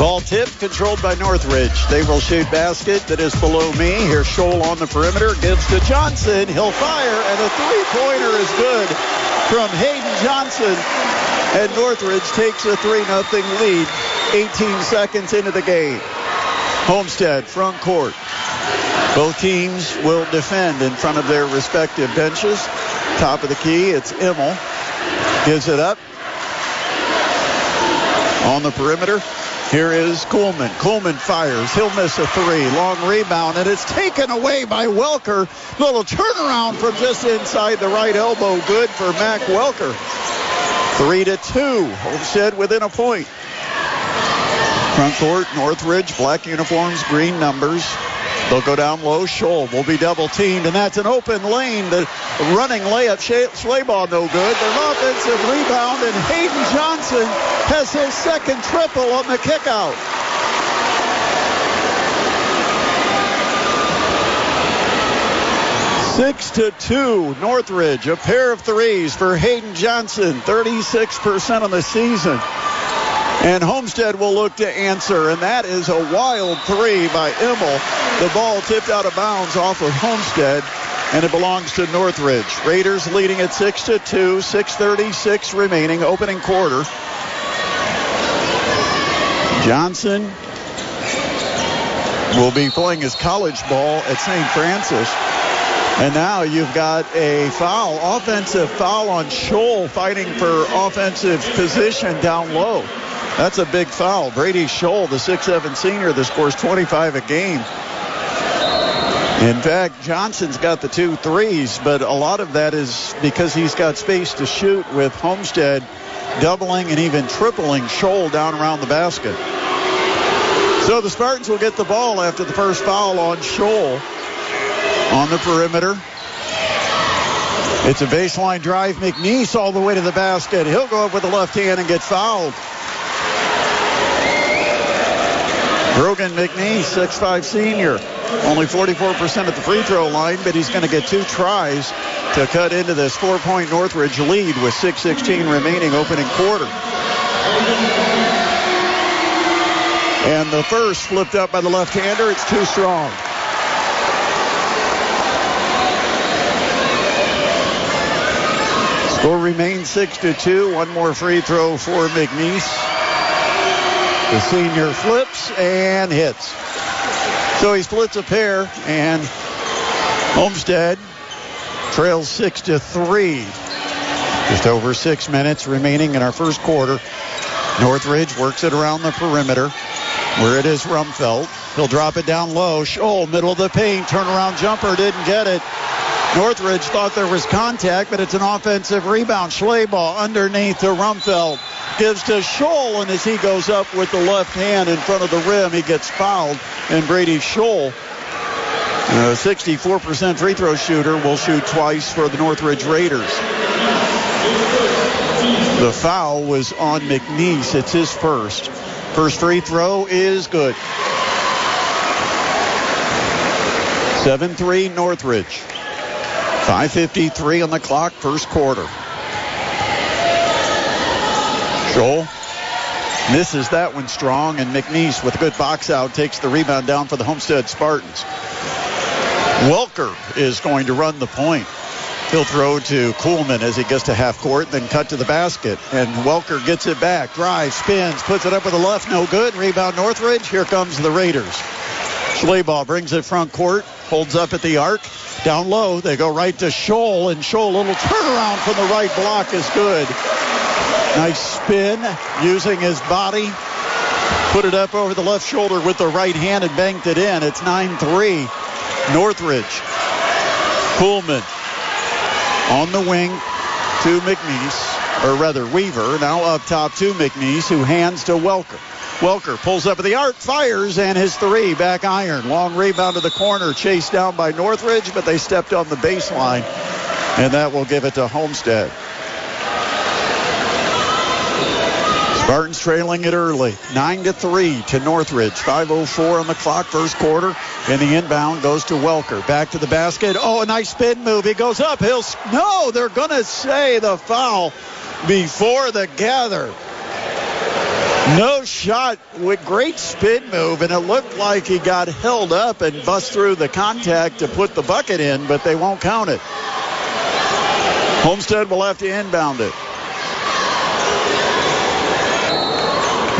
Ball tip controlled by Northridge. They will shoot basket that is below me. Here's Scholl on the perimeter. Gives to Johnson. He'll fire, and a three-pointer is good from Hayden Johnson. And Northridge takes a 3-0 lead 18 seconds into the game. Homestead, front court. Both teams will defend in front of their respective benches. Top of the key, it's Immel. Gives it up. On the perimeter, here is Kuhlman. Kuhlman fires. He'll miss a three. Long rebound, and it's taken away by Welker. Little turnaround from just inside the right elbow. Good for Mac Welker. 3-2. Homestead within a point. Front court, Northridge, black uniforms, green numbers. They'll go down low. Scholl will be double teamed, and that's an open lane. The running layup, Schleybaugh no good. An offensive rebound, and Hayden Johnson has his second triple on the kickout. Six to 2, Northridge. A pair of threes for Hayden Johnson, 36% on the season. And Homestead will look to answer, and that is a wild three by Immel. The ball tipped out of bounds off of Homestead, and it belongs to Northridge. Raiders leading at 6-2, 6:36 remaining, opening quarter. Johnson will be playing his college ball at St. Francis. And now you've got a foul, offensive foul on Scholl, fighting for offensive position down low. That's a big foul. Brady Scholl, the 6'7 senior that scores 25 a game. In fact, Johnson's got the 2 threes, but a lot of that is because he's got space to shoot with Homestead doubling and even tripling Scholl down around the basket. So the Spartans will get the ball after the first foul on Scholl. On the perimeter, it's a baseline drive. McNeese all the way to the basket. He'll go up with the left hand and get fouled. Brogan McNeese, 6'5 senior. Only 44% at the free throw line, but he's going to get 2 tries to cut into this 4-point Northridge lead with 6:16 remaining opening quarter. And the first flipped up by the left-hander. It's too strong. Score remains 6-2. One more free throw for McNeese. The senior flips and hits. So he splits a pair, and Homestead trails 6-3. Just over 6 minutes remaining in our first quarter. Northridge works it around the perimeter, where it is Rumpfeld. He'll drop it down low. Scholl, middle of the paint, turnaround jumper, didn't get it. Northridge thought there was contact, but it's an offensive rebound. Schleybaugh underneath to Rumpfeld. Gives to Scholl, and as he goes up with the left hand in front of the rim, he gets fouled. And Brady Scholl, a 64% free throw shooter, will shoot twice for the Northridge Raiders. The foul was on McNeese. It's his first. First free throw is good. 7-3 Northridge. 5:53 on the clock, first quarter. Scholl misses that one strong, and McNeese with a good box out takes the rebound down for the Homestead Spartans. Welker is going to run the point. He'll throw to Kuhlman as he gets to half court, then cut to the basket. And Welker gets it back, drives, spins, puts it up with the left, no good. Rebound Northridge. Here comes the Raiders. Schleybaugh brings it front court, holds up at the arc. Down low, they go right to Scholl, and Scholl, little turnaround from the right block is good. Nice spin using his body. Put it up over the left shoulder with the right hand and banked it in. It's 9-3. Northridge. Kuhlman on the wing to McNeese, or rather Weaver. Now up top to McNeese, who hands to Welker. Welker pulls up at the arc, fires, and his three, back iron. Long rebound to the corner, chased down by Northridge, but they stepped on the baseline, and that will give it to Homestead. Spartans trailing it early, 9-3 to Northridge. 5:04 on the clock, first quarter, and the inbound goes to Welker. Back to the basket. Oh, a nice spin move. He goes up. No, they're going to say the foul before the gather. No shot with great spin move, and it looked like he got held up and bust through the contact to put the bucket in, but they won't count it. Homestead will have to inbound it.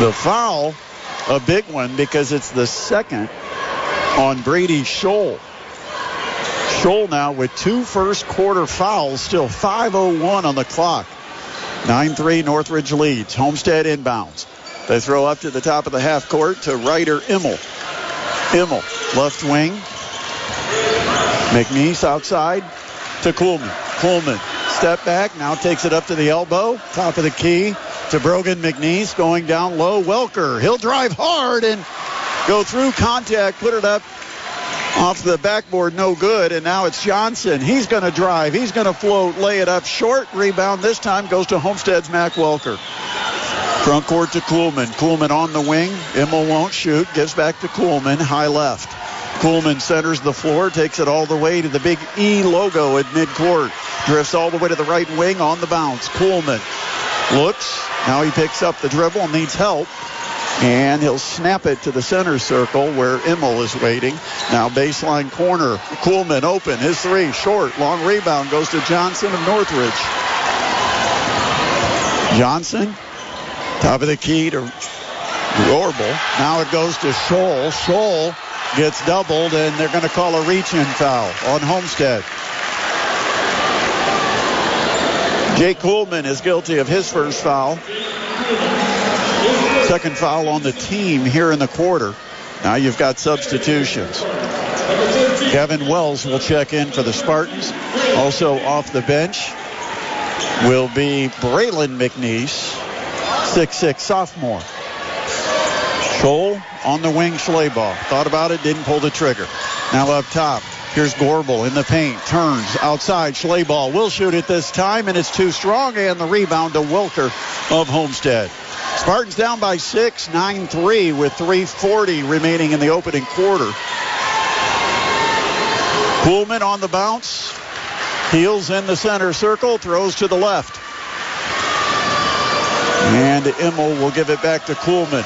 The foul, a big one because it's the second on Brady Scholl. Scholl now with 2 first quarter fouls, still 5:01 on the clock. 9-3 Northridge leads. Homestead inbounds. They throw up to the top of the half court to Ryder Immel. Immel, left wing. McNeese outside to Kuhlman. Kuhlman, step back, now takes it up to the elbow. Top of the key to Brogan McNeese, going down low. Welker, he'll drive hard and go through contact, put it up off the backboard, no good. And now it's Johnson. He's going to drive. He's going to float, lay it up short. Rebound this time goes to Homestead's Mac Welker. Front court to Kuhlman. Kuhlman on the wing. Immel won't shoot. Gives back to Kuhlman. High left. Kuhlman centers the floor. Takes it all the way to the big E logo at midcourt. Drifts all the way to the right wing on the bounce. Kuhlman looks. Now he picks up the dribble. Needs help. And he'll snap it to the center circle where Immel is waiting. Now baseline corner. Kuhlman open. His three short. Long rebound goes to Johnson of Northridge. Johnson. Top of the key to Gorbel. Now it goes to Scholl. Scholl gets doubled, and they're going to call a reach-in foul on Homestead. Jake Kuhlman is guilty of his first foul. Second foul on the team here in the quarter. Now you've got substitutions. Kevin Wells will check in for the Spartans. Also off the bench will be Braylon McNeese, 6'6" sophomore. Scholl on the wing, Schleybaugh. Thought about it, didn't pull the trigger. Now up top, here's Gorbel in the paint. Turns outside, Schleybaugh will shoot it this time, and it's too strong, and the rebound to Welker of Homestead. Spartans down by 6, 9-3 with 3:40 remaining in the opening quarter. Kuhlman on the bounce. Heels in the center circle, throws to the left. And Immel will give it back to Kuhlman.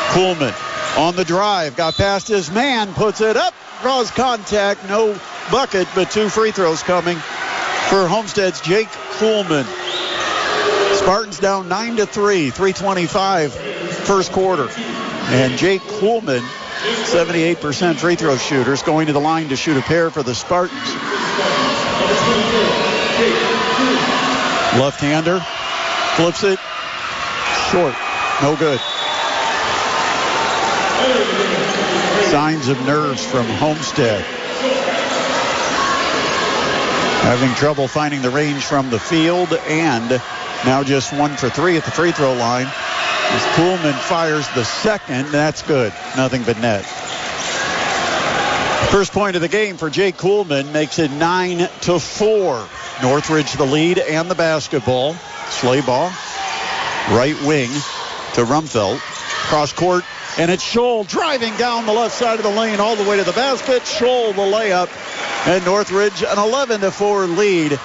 Kuhlman on the drive, got past his man, puts it up, draws contact, no bucket, but 2 free throws coming for Homestead's Jake Kuhlman. Spartans down 9-3, 3:25 first quarter. And Jake Kuhlman, 78% free throw shooters, going to the line to shoot a pair for the Spartans. Left-hander, flips it, short, no good. Signs of nerves from Homestead. Having trouble finding the range from the field, and now just 1 for 3 at the free throw line. As Kuhlman fires the second, that's good. Nothing but net. First point of the game for Jake Kuhlman makes it 9-4. Northridge the lead and the basketball. Schleybaugh, right wing to Rumfeld. Cross court, and it's Scholl driving down the left side of the lane all the way to the basket. Scholl the layup, and Northridge an 11-4 lead.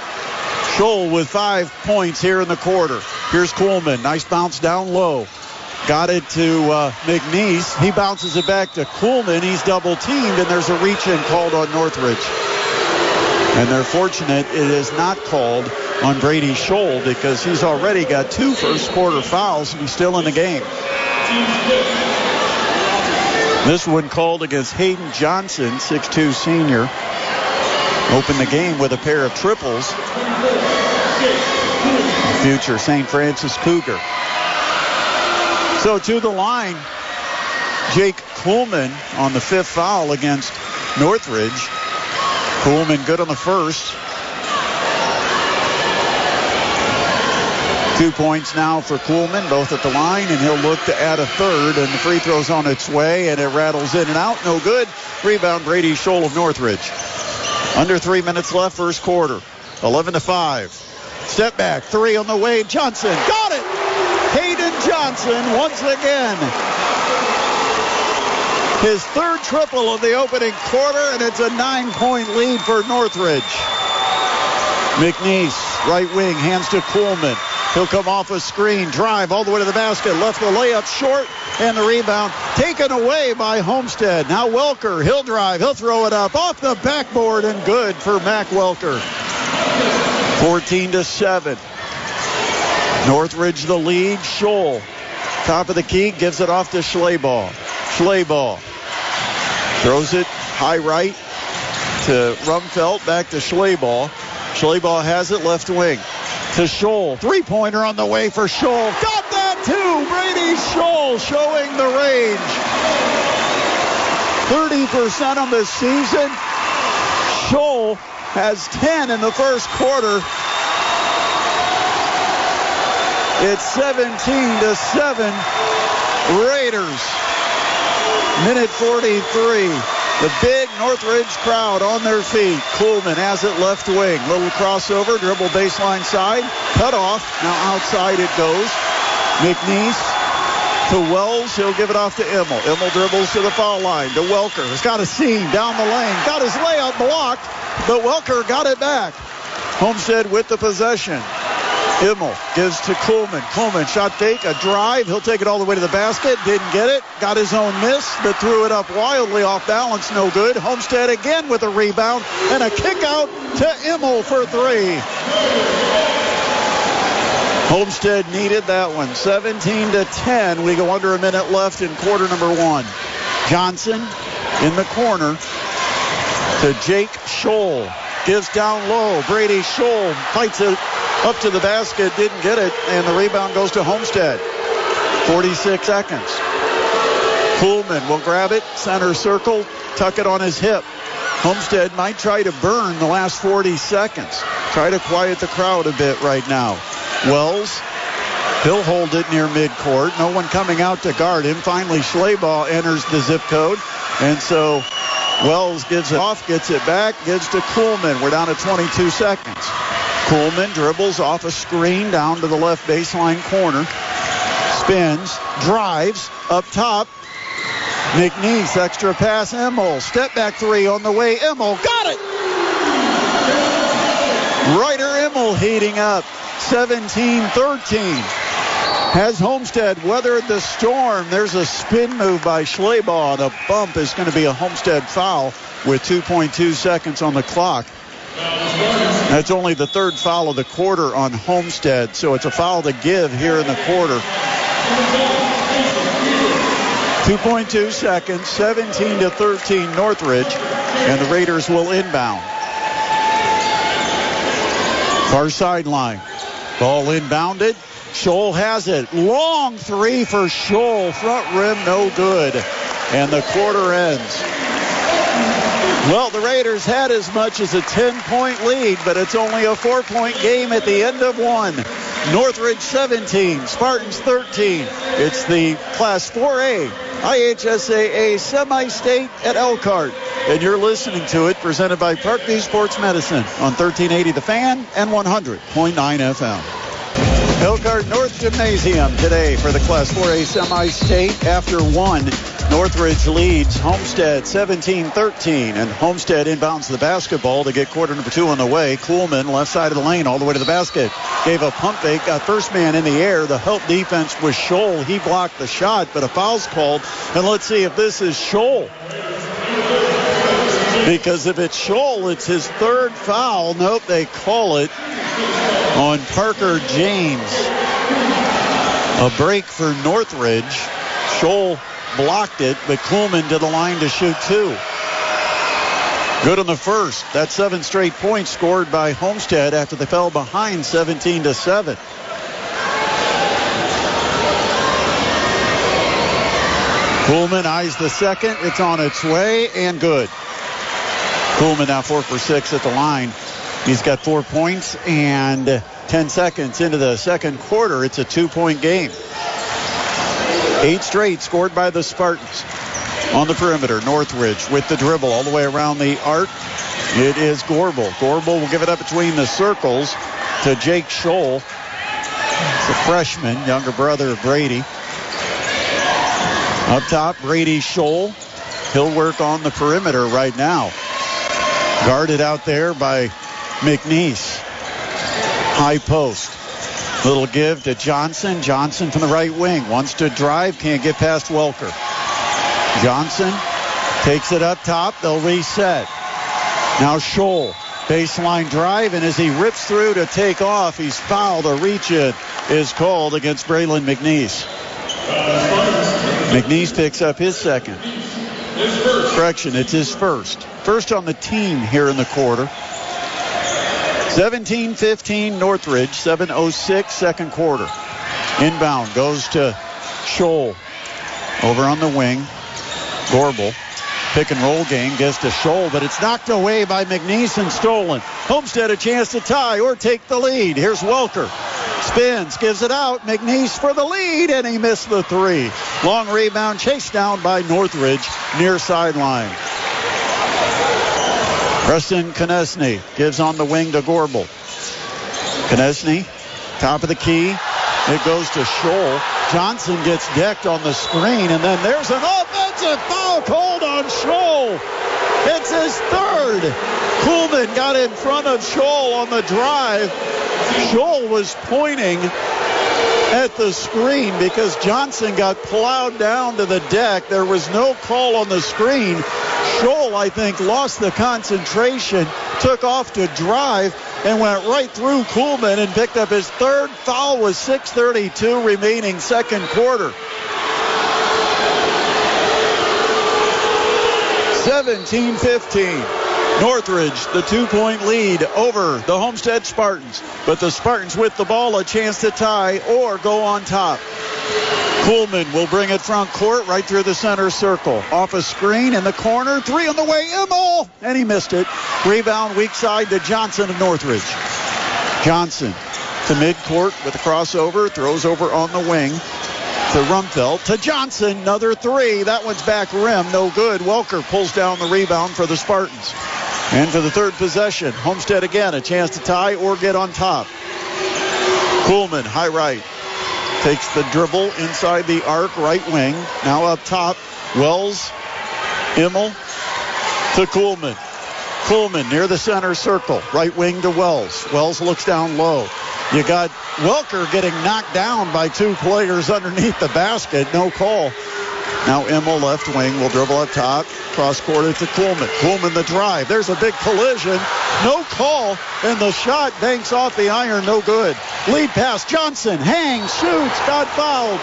Scholl with 5 points here in the quarter. Here's Kuhlman. Nice bounce down low. Got it to McNeese. He bounces it back to Kuhlman. He's double teamed, and there's a reach-in called on Northridge. And they're fortunate it is not called on Brady Scholl because he's already got 2 first quarter fouls and he's still in the game. This one called against Hayden Johnson, 6'2" senior. Opened the game with a pair of triples. Future St. Francis Cougar. So to the line, Jake Kuhlman on the 5th foul against Northridge. Kuhlman good on the first. 2 points now for Kuhlman, both at the line, and he'll look to add a third, and the free throw's on its way, and it rattles in and out. No good. Rebound Brady Scholl of Northridge. Under 3 minutes left, first quarter. 11-5. Step back, 3 on the way. Johnson got it. Hayden Johnson once again. His 3rd triple of the opening quarter, and it's a 9-point lead for Northridge. McNeese, right wing, hands to Kuhlman. He'll come off a screen, drive all the way to the basket, left the layup short, and the rebound taken away by Homestead. Now Welker, he'll drive, he'll throw it up off the backboard, and good for Mac Welker. 14-7. Northridge the lead. Scholl, top of the key, gives it off to Schleybaugh. Schleybaugh throws it high right to Rumfelt, back to Schleybaugh. Schleybaugh has it left wing to Scholl. Three-pointer on the way for Scholl. Got that too! Brady Scholl showing the range. 30% on the season. Scholl has 10 in the first quarter. It's 17-7 Raiders. Minute 43. The big Northridge crowd on their feet. Kuhlman has it left wing. Little crossover, dribble baseline side. Cut off. Now outside it goes. McNeese to Wells. He'll give it off to Immel. Immel dribbles to the foul line. To Welker. He's got a seam down the lane. Got his layup blocked, but Welker got it back. Homestead with the possession. Immel gives to Kuhlman. Kuhlman shot fake, a drive. He'll take it all the way to the basket. Didn't get it. Got his own miss, but threw it up wildly off balance. No good. Homestead again with a rebound and a kick out to Immel for three. Homestead needed that one. 17-10. We go under a minute left in quarter number one. Johnson in the corner to Jake Scholl. Gives down low. Brady Scholl fights it up to the basket, didn't get it, and the rebound goes to Homestead. 46 seconds. Kuhlman will grab it, center circle, tuck it on his hip. Homestead might try to burn the last 40 seconds. Try to quiet the crowd a bit right now. Wells, he'll hold it near midcourt. No one coming out to guard him. Finally, Schleybaugh enters the zip code, and so Wells gives it off, gets it back, gives to Kuhlman. We're down to 22 seconds. Kuhlman dribbles off a screen down to the left baseline corner. Spins, drives, up top. McNeese, extra pass, Immel. Step back three on the way. Immel got it! Ryder Immel heating up. 17-13. Has Homestead weathered the storm? There's a spin move by Schleybaugh. The bump is going to be a Homestead foul with 2.2 seconds on the clock. That's only the third foul of the quarter on Homestead, so it's a foul to give here in the quarter. 2.2 seconds, 17-13 Northridge, and the Raiders will inbound. Far sideline. Ball inbounded. Scholl has it. Long three for Scholl. Front rim, no good. And the quarter ends. Well, the Raiders had as much as a 10-point lead, but it's only a 4-point game at the end of one. Northridge 17, Spartans 13. It's the Class 4A IHSAA semi-state at Elkhart. And you're listening to it, presented by Parkview Sports Medicine on 1380 The Fan and 100.9 FM. Elkhart North Gymnasium today for the Class 4A semi-state. After one, Northridge leads Homestead 17-13, and Homestead inbounds the basketball to get quarter number two on the way. Kuhlman, left side of the lane, all the way to the basket. Gave a pump fake, got first man in the air. The help defense was Scholl. He blocked the shot, but a foul's called. And let's see if this is Scholl. Because if it's Scholl, it's his third foul. Nope, they call it on Parker James. A break for Northridge. Scholl blocked it, but Kuhlman to the line to shoot two. Good on the first. That's 7 straight points scored by Homestead after they fell behind 17-7. Kuhlman eyes the second. It's on its way and good. Kuhlman now 4 for 6 at the line. He's got 4 points, and 10 seconds into the second quarter, it's a 2-point game. 8 straight scored by the Spartans. On the perimeter, Northridge with the dribble all the way around the arc. It is Gorbel. Gorbel will give it up between the circles to Jake Scholl. It's a freshman, younger brother of Brady. Up top, Brady Scholl. He'll work on the perimeter right now. Guarded out there by McNeese. High post. Little give to Johnson. Johnson from the right wing. Wants to drive. Can't get past Welker. Johnson takes it up top. They'll reset. Now Scholl. Baseline drive, and as he rips through to take off, he's fouled. A reach-in is called against Braylon McNeese. McNeese picks up his second. Correction, it's his first. First on the team here in the quarter. 17-15 Northridge, 7:06 second quarter. Inbound goes to Scholl. Over on the wing, Gorbel. Pick and roll game gets to Scholl, but it's knocked away by McNeese and stolen. Homestead a chance to tie or take the lead. Here's Welker. Spins, gives it out. McNeese for the lead, and he missed the three. Long rebound chased down by Northridge near sideline. Preston Konechny gives on the wing to Gorbel. Konechny, top of the key. It goes to Scholl. Johnson gets decked on the screen, and then there's an offensive foul called on Scholl. It's his third. Kuhlman got in front of Scholl on the drive. Scholl was pointing at the screen because Johnson got plowed down to the deck. There was no call on the screen. Scholl, I think, lost the concentration, took off to drive, and went right through Kuhlman and picked up his third foul with 6:32 remaining second quarter. 17-15. Northridge, the 2-point lead over the Homestead Spartans. But the Spartans with the ball, a chance to tie or go on top. Kuhlman will bring it front court right through the center circle. Off a screen in the corner. Three on the way. Immel. And he missed it. Rebound weak side to Johnson of Northridge. Johnson to midcourt with a crossover. Throws over on the wing to Rumpfeld. To Johnson. Another three. That one's back rim. No good. Welker pulls down the rebound for the Spartans. And for the third possession, Homestead again. A chance to tie or get on top. Kuhlman, high right. Takes the dribble inside the arc, right wing. Now up top, Wells, Immel to Kuhlman. Kuhlman near the center circle, right wing to Wells. Wells looks down low. You got Welker getting knocked down by two players underneath the basket. No call. Now Immel, left wing, will dribble up top. Cross-court it to Kuhlman. Kuhlman the drive. There's a big collision. No call, and the shot banks off the iron. No good. Lead pass. Johnson hangs, shoots, got fouled.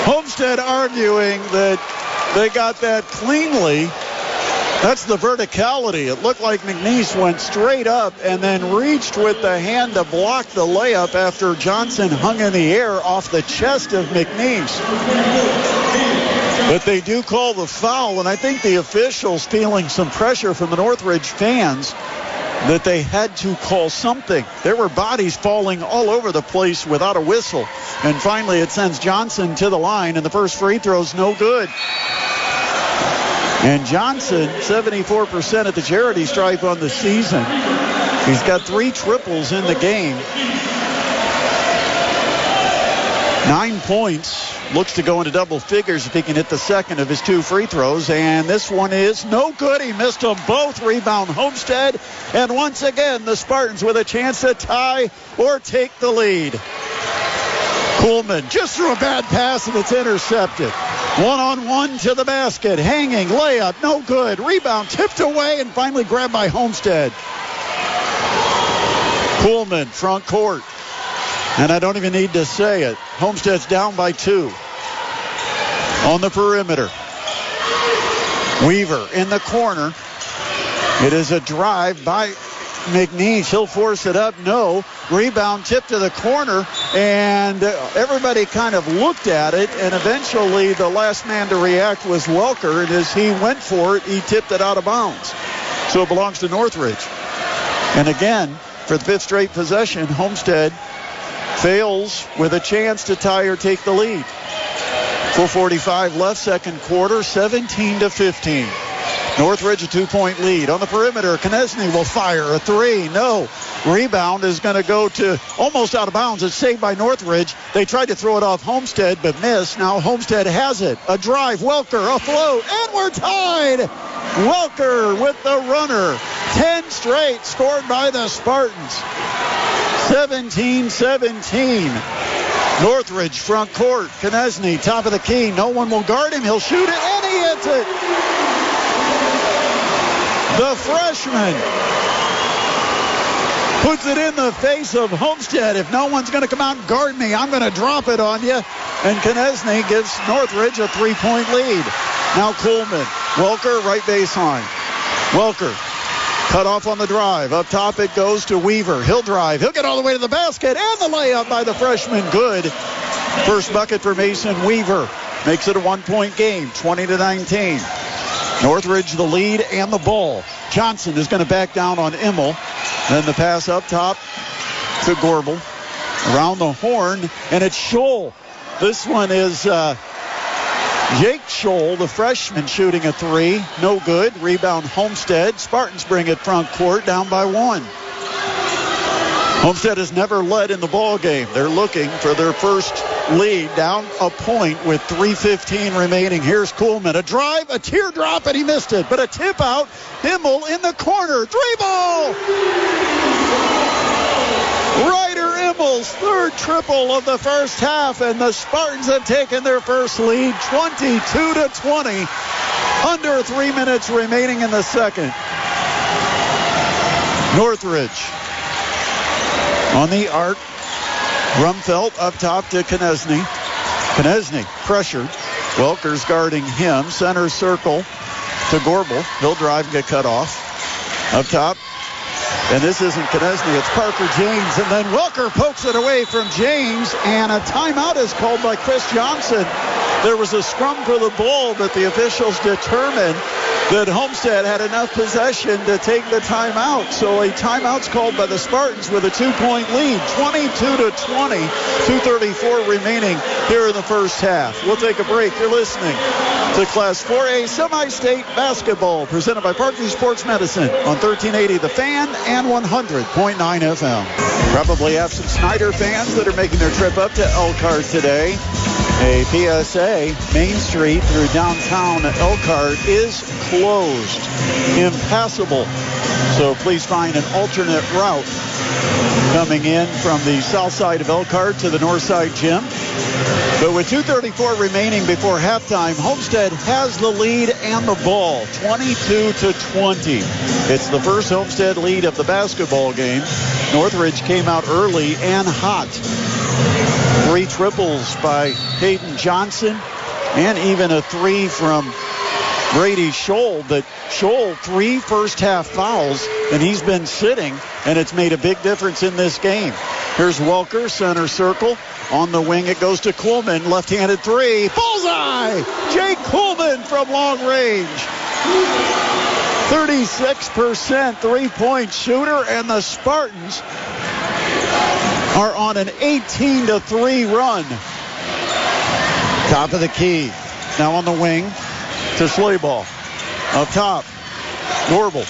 Homestead arguing that they got that cleanly. That's the verticality. It looked like McNeese went straight up and then reached with the hand to block the layup after Johnson hung in the air off the chest of McNeese. But they do call the foul, and I think the officials feeling some pressure from the Northridge fans that they had to call something. There were bodies falling all over the place without a whistle. And finally it sends Johnson to the line, and the first free throw's no good. And Johnson, 74% at the charity stripe on the season. He's got 3 triples in the game. 9 points. Looks to go into double figures if he can hit the second of his 2 free throws. And this one is no good. He missed them both. Rebound Homestead. And once again, the Spartans with a chance to tie or take the lead. Kuhlman just threw a bad pass, and it's intercepted. 1-on-1 to the basket. Hanging, layup, no good. Rebound tipped away and finally grabbed by Homestead. Kuhlman, front court. And I don't even need to say it. Homestead's down by 2. On the perimeter. Weaver in the corner. It is a drive by McNeese. He'll force it up. No. Rebound tip to the corner, and everybody kind of looked at it, and eventually the last man to react was Welker, and as he went for it, he tipped it out of bounds. So it belongs to Northridge. And again, for the 5th straight possession, Homestead fails with a chance to tie or take the lead. 4:45 left, second quarter, 17-15. Northridge a 2-point lead. On the perimeter, Konechny will fire a 3. No. Rebound is going to go to almost out of bounds. It's saved by Northridge. They tried to throw it off Homestead, but missed. Now Homestead has it. A drive. Welker afloat, and we're tied. Welker with the runner 10 straight scored by the Spartans. 17-17. Northridge front court. Konechny, top of the key. No one will guard him. He'll shoot it, and he hits it. The freshman puts it in the face of Homestead. If no one's going to come out and guard me, I'm going to drop it on you. And Konechny gives Northridge a 3-point lead. Now Coleman. Welker, right baseline. Welker. Cut off on the drive. Up top it goes to Weaver. He'll drive. He'll get all the way to the basket. And the layup by the freshman. Good. First bucket for Mason Weaver. Makes it a 1-point game. 20-19. Northridge the lead and the ball. Johnson is going to back down on Immel. Then the pass up top to Gorbel. Around the horn. And it's Scholl. This one is Jake Scholl, the freshman, shooting a three. No good. Rebound Homestead. Spartans bring it front court, down by 1. Homestead has never led in the ball game. They're looking for their first lead, down a point with 3:15 remaining. Here's Coleman. A drive, a teardrop, and he missed it. But a tip out. Himmel in the corner. 3-ball! Ryder Immel's third triple of the first half, and the Spartans have taken their first lead, 22-20. Under 3 minutes remaining in the second. Northridge on the arc. Rumfeld up top to Konechny. Konechny pressured. Welker's guarding him. Center circle to Gorbel. He'll drive and get cut off. Up top. And this isn't Konechny, it's Parker James. And then Welker pokes it away from James. And a timeout is called by Chris Johnson. There was a scrum for the ball, but the officials determined that Homestead had enough possession to take the timeout. So a timeout's called by the Spartans with a 2-point lead, 22-20, 2:34 remaining here in the first half. We'll take a break. You're listening to Class 4A Semi-State Basketball, presented by Parkview Sports Medicine on 1380 The Fan and 100.9 FM. Probably have some Snyder fans that are making their trip up to Elkhart today. A PSA, Main Street through downtown Elkhart is closed, impassable. So please find an alternate route coming in from the south side of Elkhart to the north side gym. But with 2:34 remaining before halftime, Homestead has the lead and the ball, 22-20. It's the first Homestead lead of the basketball game. Northridge came out early and hot. 3 triples by Hayden Johnson and even a 3 from Brady Scholl. But Scholl, 3 first half fouls, and he's been sitting, and it's made a big difference in this game. Here's Welker, center circle. On the wing, it goes to Coleman. Left-handed 3. Bullseye! Jake Coleman from long range. 36% three-point shooter, and the Spartans are on an 18-3 run. Top of the key. Now on the wing to Schlabach. Up top, Gorbel.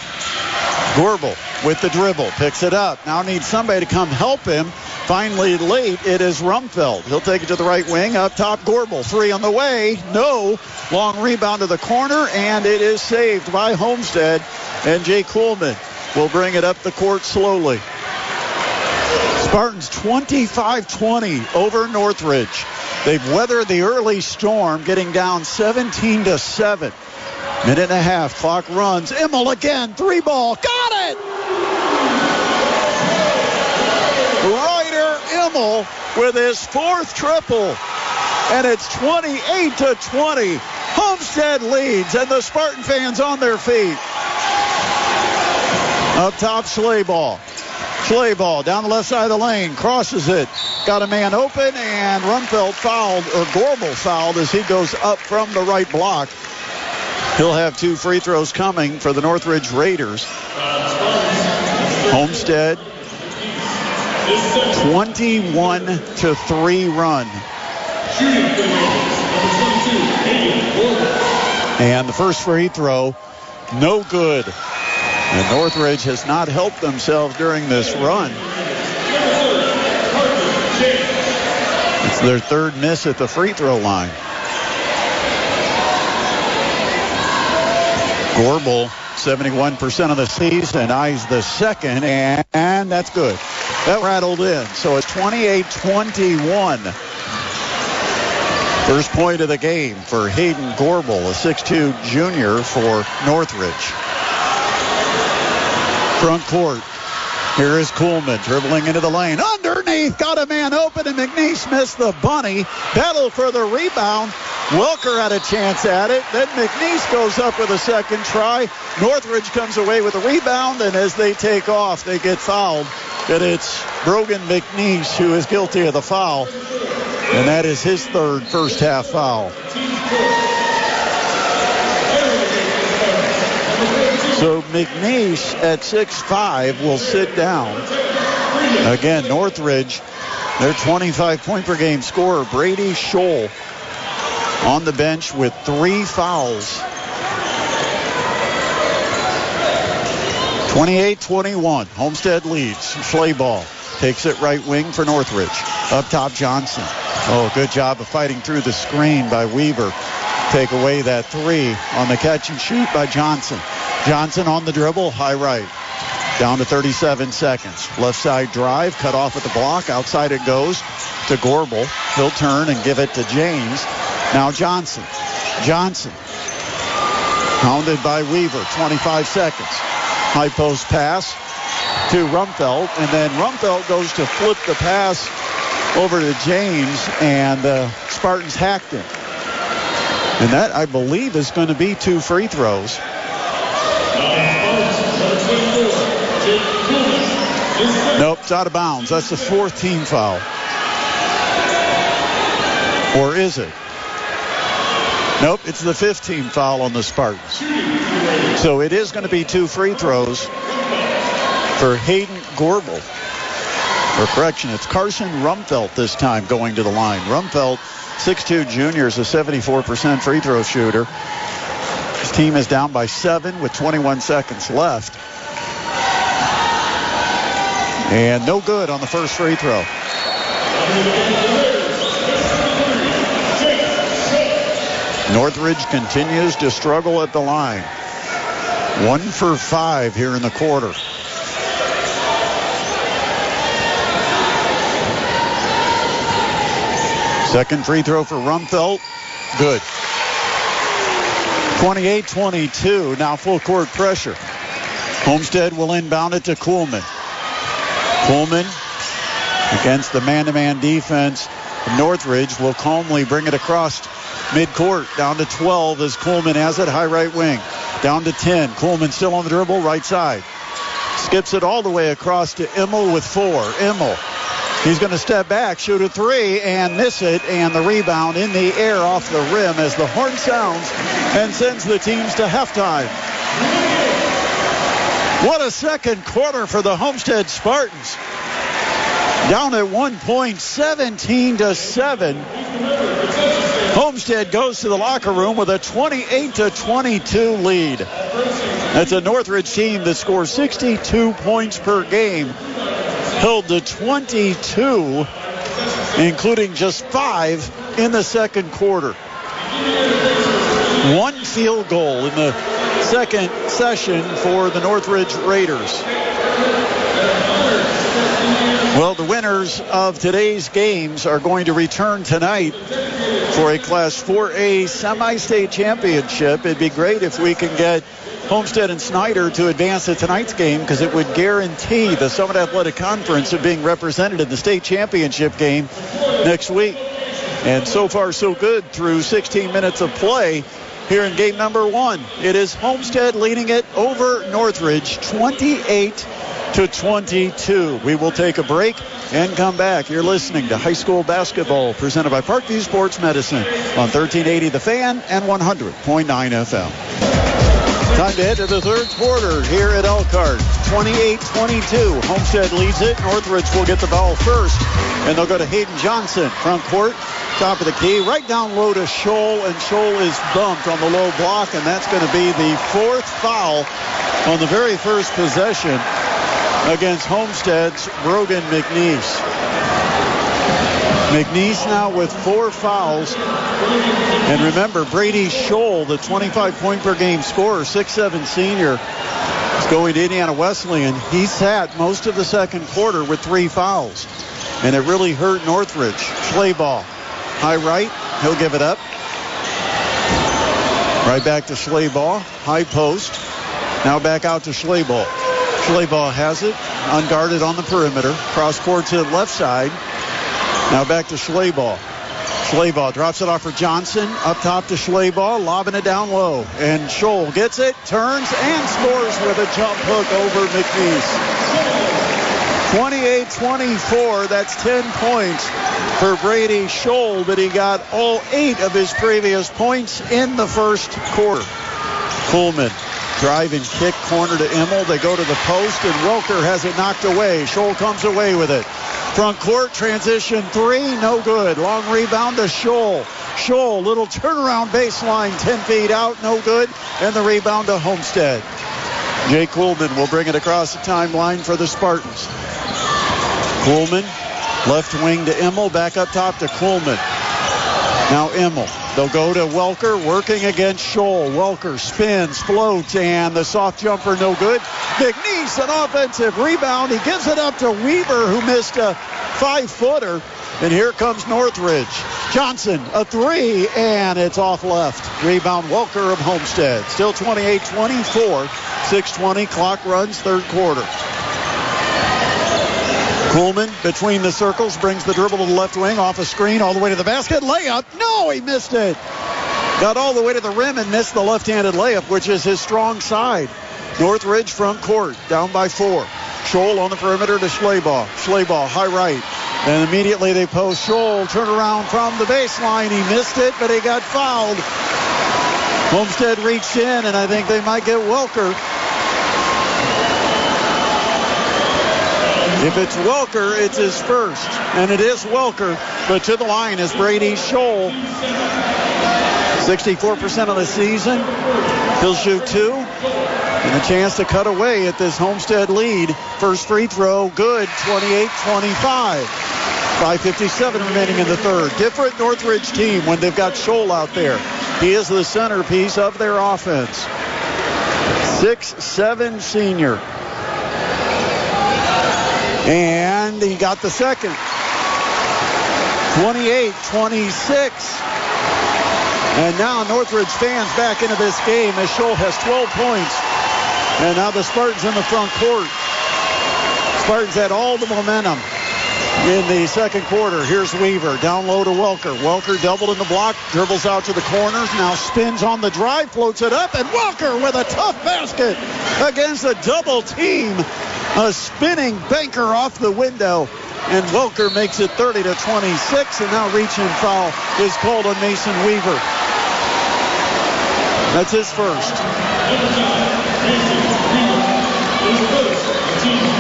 Gorbel with the dribble. Picks it up. Now needs somebody to come help him. Finally late, it is Rumfeld. He'll take it to the right wing. Up top, Gorbel. 3 on the way. No. Long rebound to the corner, and it is saved by Homestead. And Jay Coleman will bring it up the court slowly. Spartans 25-20 over Northridge. They've weathered the early storm, getting down 17-7. Minute and a half. Clock runs. Immel again. 3-ball. Got it! Ryder Immel with his 4th triple. And it's 28-20. Homestead leads, and the Spartan fans on their feet. Up top, Schlabach. Schlabach down the left side of the lane. Crosses it. Got a man open, and Rumfeld fouled, or Gorbel fouled, as he goes up from the right block. He'll have 2 free throws coming for the Northridge Raiders. Homestead 21-3 run. And the first free throw, no good. And Northridge has not helped themselves during this run. It's their 3rd miss at the free throw line. Gorbel 71% of the season, eyes the second, and that's good. That rattled in. So it's 28-21. First point of the game for Hayden Gorbel, a 6'2 junior for Northridge. Front court. Here is Kuhlman dribbling into the lane. Underneath, got a man open, and McNeese missed the bunny. Battle for the rebound. Welker had a chance at it. Then McNeese goes up with a second try. Northridge comes away with a rebound, and as they take off, they get fouled. And it's Brogan McNeese who is guilty of the foul. And that is his third first half foul. So McNeese at 6'5" will sit down. Again, Northridge, their 25-point per game scorer, Brady Scholl, on the bench with 3 fouls. 28-21. Homestead leads. Schleybaugh takes it right wing for Northridge. Up top, Johnson. Oh, good job of fighting through the screen by Weaver. Take away that 3 on the catch and shoot by Johnson. Johnson on the dribble, high right. Down to 37 seconds. Left side drive, cut off at the block. Outside it goes to Gorbel. He'll turn and give it to James. Now Johnson. Johnson. Hounded by Weaver, 25 seconds. High post pass to Rumpfeld, and then Rumpfeld goes to flip the pass over to James, and the Spartans hacked him. And that, I believe, is going to be 2 free throws. Nope, it's out of bounds. That's the 4th team foul. Or is it? Nope, it's the 5th team foul on the Spartans. So it is going to be 2 free throws for Hayden Gorbel. Or correction, it's Carson Rumpfeld this time going to the line. Rumpfeld, 6'2 junior, is a 74% free throw shooter. His team is down by 7 with 21 seconds left. And no good on the first free throw. Northridge continues to struggle at the line. 1 for 5 here in the quarter. Second free throw for Rumpfeld. Good. 28-22. Now full court pressure. Homestead will inbound it to Kuhlman. Kuhlman against the man-to-man defense. Northridge will calmly bring it across midcourt. Down to 12 as Kuhlman has it, high right wing. Down to 10. Kuhlman still on the dribble, right side. Skips it all the way across to Immel with 4. Immel. He's going to step back, shoot a 3, and miss it. And the rebound in the air off the rim as the horn sounds and sends the teams to halftime. What a second quarter for the Homestead Spartans. Down at 1 point, 17-7. Homestead goes to the locker room with a 28-22 lead. That's a Northridge team that scores 62 points per game. Held to 22, including just 5 in the second quarter. 1 field goal in the second session for the Northridge Raiders. Well, the winners of today's games are going to return tonight for a Class 4A semi-state championship. It'd be great if we can get Homestead and Snyder to advance to tonight's game, because it would guarantee the Summit Athletic Conference of being represented in the state championship game next week. And so far, so good through 16 minutes of play here in game number 1. It is Homestead leading it over Northridge, 28-22. We will take a break and come back. You're listening to high school basketball presented by Parkview Sports Medicine on 1380 The Fan and 100.9 FM. Time to head to the third quarter here at Elkhart. 28-22. Homestead leads it. Northridge will get the ball first, and they'll go to Hayden Johnson. Front court, top of the key, right down low to Scholl, and Scholl is bumped on the low block, and that's going to be the 4th foul on the very first possession against Homestead's Brogan McNeese. McNeese now with 4 fouls. And remember, Brady Scholl, the 25-point per game scorer, 6'7" senior, is going to Indiana Wesleyan. He sat most of the second quarter with 3 fouls. And it really hurt Northridge. Schleybaugh, high right. He'll give it up. Right back to Schleybaugh, high post. Now back out to Schleybaugh. Schleybaugh has it, unguarded on the perimeter. Cross court to the left side. Now back to Schleybaugh. Schleybaugh drops it off for Johnson. Up top to Schleybaugh, lobbing it down low. And Scholl gets it, turns, and scores with a jump hook over McNeese. 28-24, that's 10 points for Brady Scholl, but he got all 8 of his previous points in the first quarter. Kuhlman, drive and kick, corner to Immel. They go to the post, and Welker has it knocked away. Scholl comes away with it. Front court, transition 3, no good. Long rebound to Scholl. Scholl, little turnaround baseline, 10 feet out, no good. And the rebound to Homestead. Jay Kuhlman will bring it across the timeline for the Spartans. Kuhlman, left wing to Immel, back up top to Kuhlman. Now Immel. They'll go to Welker, working against Scholl. Welker spins, floats, and the soft jumper no good. McNeese, an offensive rebound. He gives it up to Weaver, who missed a 5-footer. And here comes Northridge. Johnson, a 3, and it's off left. Rebound Welker of Homestead. Still 28-24, 6:20, clock runs, third quarter. Kuhlman between the circles, brings the dribble to the left wing, off a screen, all the way to the basket. Layup, no, he missed it. Got all the way to the rim and missed the left-handed layup, which is his strong side. Northridge front court, down by 4. Scholl on the perimeter to Schleybaugh. Schleybaugh, high right. And immediately they post Scholl, turn around from the baseline. He missed it, but he got fouled. Homestead reached in, and I think they might get Welker. If it's Welker, it's his first. And it is Welker, but to the line is Brady Scholl. 64% of the season. He'll shoot 2. And a chance to cut away at this Homestead lead. First free throw, good, 28-25. 5:57 remaining in the third. Different Northridge team when they've got Scholl out there. He is the centerpiece of their offense. 6'7" senior. And he got the second. 28-26. And now Northridge fans back into this game as Scholl has 12 points. And now the Spartans in the front court. Spartans had all the momentum in the second quarter. Here's Weaver, down low to Welker. Welker doubled in the block, dribbles out to the corners, now spins on the drive, floats it up, and Welker with a tough basket against a double team. A spinning banker off the window, and Welker makes it 30-26, and now reach-in foul is called on Mason Weaver. That's his first.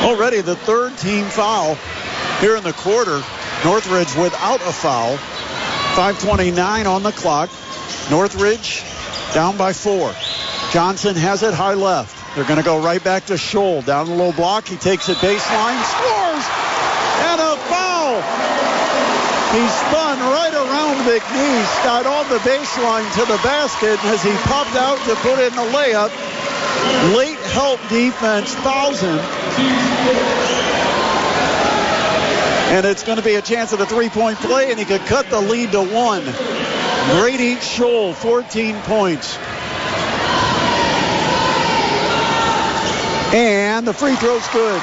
Already the third team foul here in the quarter. Northridge without a foul. 5:29 on the clock. Northridge down by 4. Johnson has it high left. They're going to go right back to Scholl. Down the low block. He takes it baseline, scores, and a foul. He spun right around McNeese, got on the baseline to the basket as he popped out to put in the layup. Late help defense fouls him. And it's going to be a chance at a three-point play, and he could cut the lead to 1. Brady Scholl, 14 points. And the free throw's good.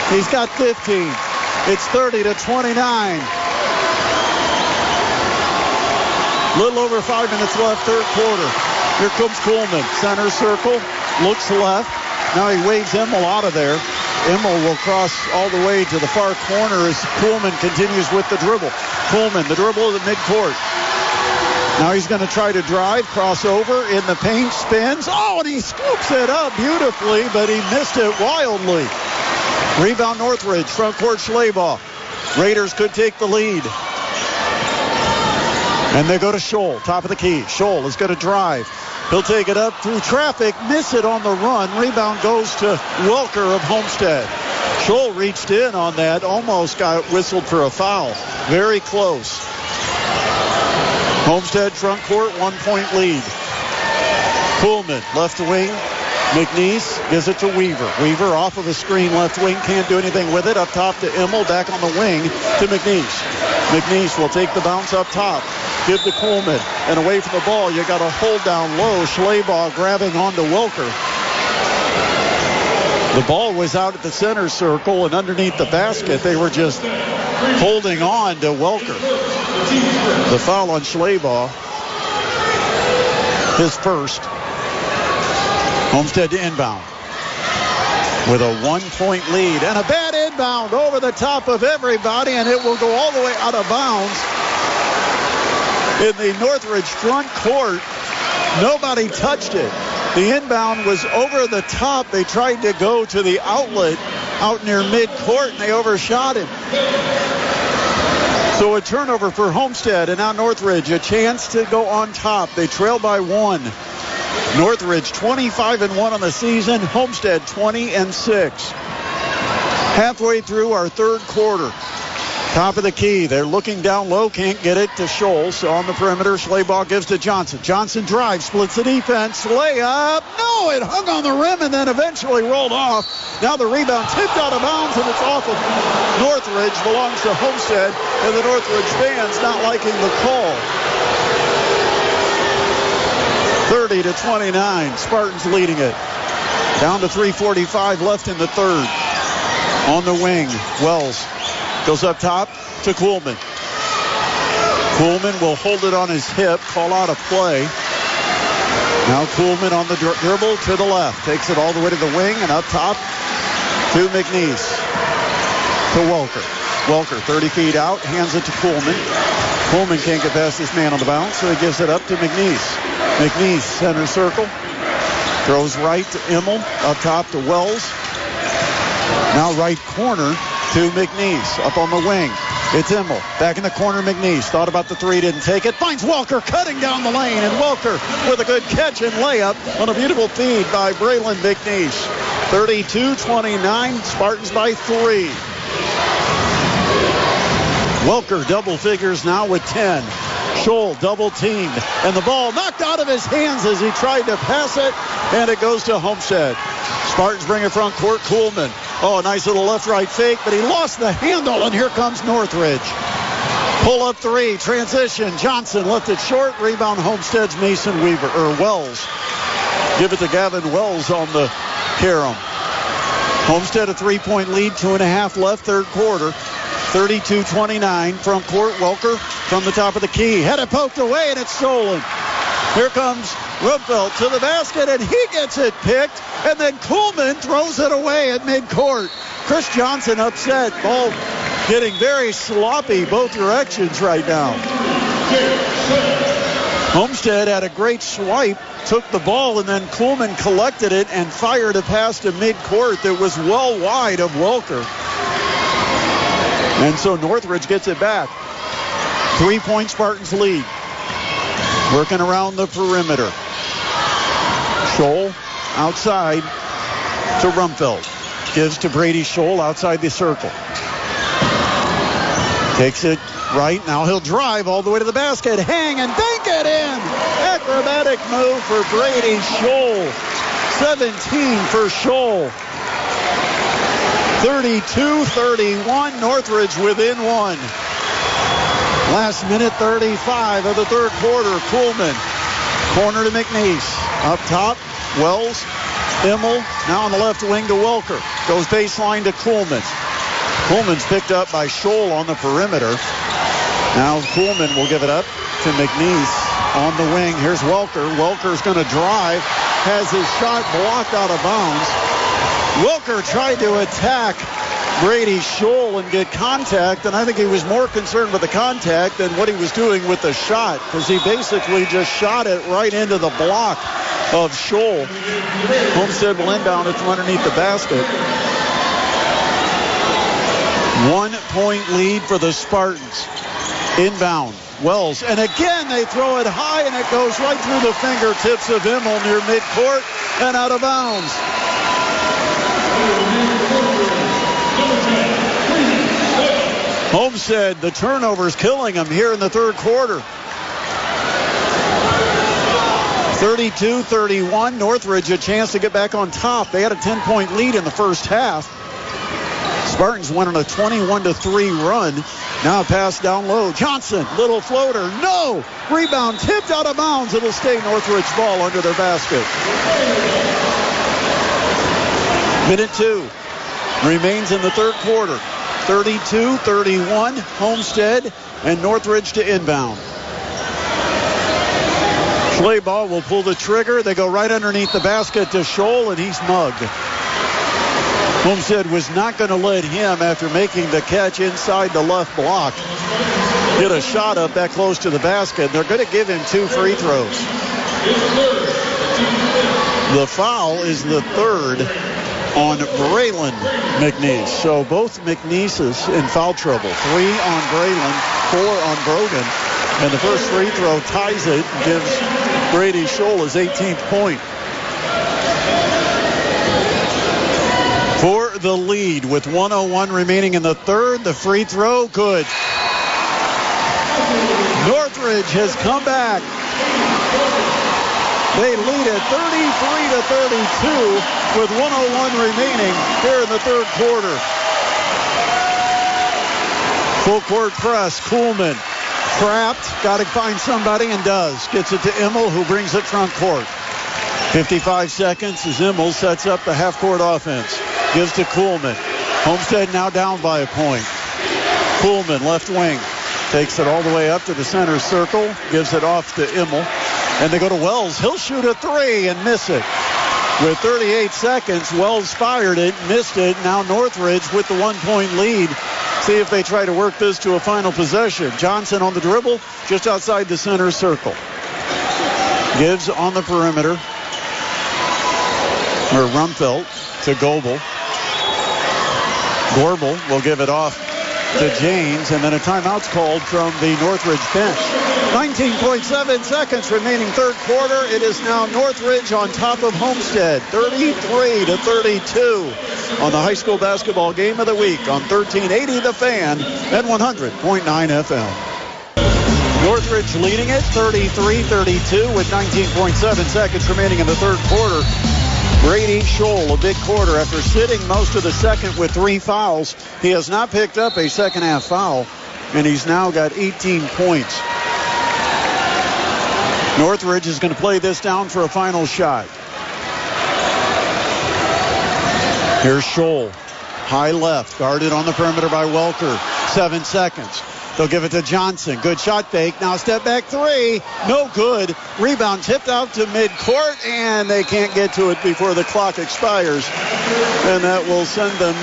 He's got 15. It's 30-29. Little over 5 minutes left, third quarter. Here comes Kuhlman, center circle, looks left. Now he waves Immel out of there. Immel will cross all the way to the far corner as Kuhlman continues with the dribble. Kuhlman, the dribble to the midcourt. Now he's going to try to drive, cross over in the paint, spins. Oh, and he scoops it up beautifully, but he missed it wildly. Rebound Northridge, front court Schleybaugh. Raiders could take the lead. And they go to Scholl, top of the key. Scholl is going to drive. He'll take it up through traffic, miss it on the run. Rebound goes to Welker of Homestead. Scholl reached in on that, almost got whistled for a foul. Very close. Homestead front court, 1-point lead. Kuhlman, left wing. McNeese gives it to Weaver. Weaver off of a screen left wing, can't do anything with it. Up top to Immel, back on the wing to McNeese. McNeese will take the bounce up top. Give to Kuhlman. And away from the ball, you got a hold down low. Schleybaugh grabbing onto Welker. The ball was out at the center circle and underneath the basket. They were just holding on to Welker. The foul on Schleybaugh. His first. Homestead to inbound with a 1-point lead and a bad inbound over the top of everybody, and it will go all the way out of bounds in the Northridge front court. Nobody touched it. The inbound was over the top. They tried to go to the outlet out near midcourt, and they overshot him. So a turnover for Homestead, and now Northridge a chance to go on top. They trail by 1. Northridge 25-1 on the season. Homestead 20-6. Halfway through our third quarter. Top of the key. They're looking down low. Can't get it to Scholl. So on the perimeter, Schleybaugh gives to Johnson. Johnson drives, splits the defense. Layup. No, it hung on the rim and then eventually rolled off. Now the rebound tipped out of bounds, and it's off of Northridge. Belongs to Homestead. And the Northridge fans not liking the call. 30-29. Spartans leading it. Down to 3:45 left in the third. On the wing, Wells goes up top to Kuhlman. Kuhlman will hold it on his hip, call out a play. Now Kuhlman on the dribble to the left. Takes it all the way to the wing and up top to McNeese. To Welker. Welker 30 feet out, hands it to Kuhlman. Kuhlman can't get past this man on the bounce, so he gives it up to McNeese. McNeese, center circle. Throws right to Immel. Up top to Wells. Now right corner to McNeese. Up on the wing. It's Immel. Back in the corner, McNeese. Thought about the three, didn't take it. Finds Welker cutting down the lane. And Welker with a good catch and layup on a beautiful feed by Braylon McNeese. 32-29. Spartans by 3. Welker double figures now with 10. Scholl double teamed, and the ball knocked out of his hands as he tried to pass it, and it goes to Homestead. Spartans bring it front court. Kuhlman. Oh, a nice little left-right fake, but he lost the handle, and here comes Northridge. Pull up three, transition. Johnson left it short. Rebound Homestead's Mason Weaver, or Wells. Give it to Gavin Wells on the carom. Homestead a 3-point lead, 2.5 left, third quarter. 32-29, front court. Welker from the top of the key. Had it poked away, and it's stolen. Here comes Rumpelt to the basket, and he gets it picked. And then Kuhlman throws it away at midcourt. Chris Johnson upset. Ball getting very sloppy both directions right now. Homestead had a great swipe, took the ball, and then Kuhlman collected it and fired a pass to midcourt that was well wide of Welker. And so Northridge gets it back. 3-point Spartans lead. Working around the perimeter. Scholl outside to Rumpelt. Gives to Brady Scholl outside the circle. Takes it right. Now he'll drive all the way to the basket. Hang and bank it in. Acrobatic move for Brady Scholl. 17 for Scholl. 32-31, Northridge within 1. Last minute 35 of the third quarter. Kuhlman, corner to McNeese. Up top, Wells, Immel, now on the left wing to Welker. Goes baseline to Kuhlman. Kuhlman's picked up by Scholl on the perimeter. Now Kuhlman will give it up to McNeese on the wing. Here's Welker. Welker's going to drive. Has his shot blocked out of bounds. Welker tried to attack Brady Scholl and get contact, and I think he was more concerned with the contact than what he was doing with the shot, because he basically just shot it right into the block of Scholl. Homestead will inbound it from underneath the basket. 1-point lead for the Spartans. Inbound. Wells, and again they throw it high, and it goes right through the fingertips of Immel near midcourt and out of bounds. Homestead, the turnovers killing them here in the third quarter. 32-31. Northridge a chance to get back on top. They had a 10-point lead in the first half. Spartans went on a 21-3 run. Now a pass down low. Johnson, little floater. No! Rebound tipped out of bounds. It'll stay Northridge ball under their basket. Minute 2 remains in the third quarter. 32-31. Homestead and Northridge to inbound. Schleybaugh will pull the trigger. They go right underneath the basket to Scholl, and he's mugged. Homestead was not going to let him, after making the catch inside the left block, get a shot up that close to the basket. They're going to give him 2 free throws. The foul is the third on Braylon McNeese. So both McNeeses in foul trouble. 3 on Braylon, 4 on Brogan. And the first free throw ties it, gives Brady Scholl his 18th point. For the lead with 1:01 remaining in the third, the free throw, good. Northridge has come back. They lead it 33-32 with 1:01 remaining here in the third quarter. Full court press, Kuhlman. Trapped, got to find somebody, and does. Gets it to Immel, who brings it front court. 55 seconds as Immel sets up the half-court offense. Gives to Kuhlman. Homestead now down by a point. Kuhlman, left wing, takes it all the way up to the center circle. Gives it off to Immel. And they go to Wells. He'll shoot a 3 and miss it. With 38 seconds, Wells fired it, missed it. Now Northridge with the 1-point lead. See if they try to work this to a final possession. Johnson on the dribble, just outside the center circle. Gives on the perimeter. Or Rumpfelt to Goebel. Gorbel will give it off to James, and then a timeout's called from the Northridge bench. 19.7 seconds remaining third quarter. It is now Northridge on top of Homestead, 33-32 on the high school basketball game of the week on 1380 The Fan and 100.9 FM. Northridge leading it 33-32 with 19.7 seconds remaining in the third quarter. Brady Scholl, a big quarter after sitting most of the second with 3 fouls. He has not picked up a second half foul, and he's now got 18 points. Northridge is going to play this down for a final shot. Here's Scholl, high left, guarded on the perimeter by Welker. 7 seconds. They'll give it to Johnson. Good shot fake. Now step back 3. No good. Rebound tipped out to midcourt, and they can't get to it before the clock expires. And that will send them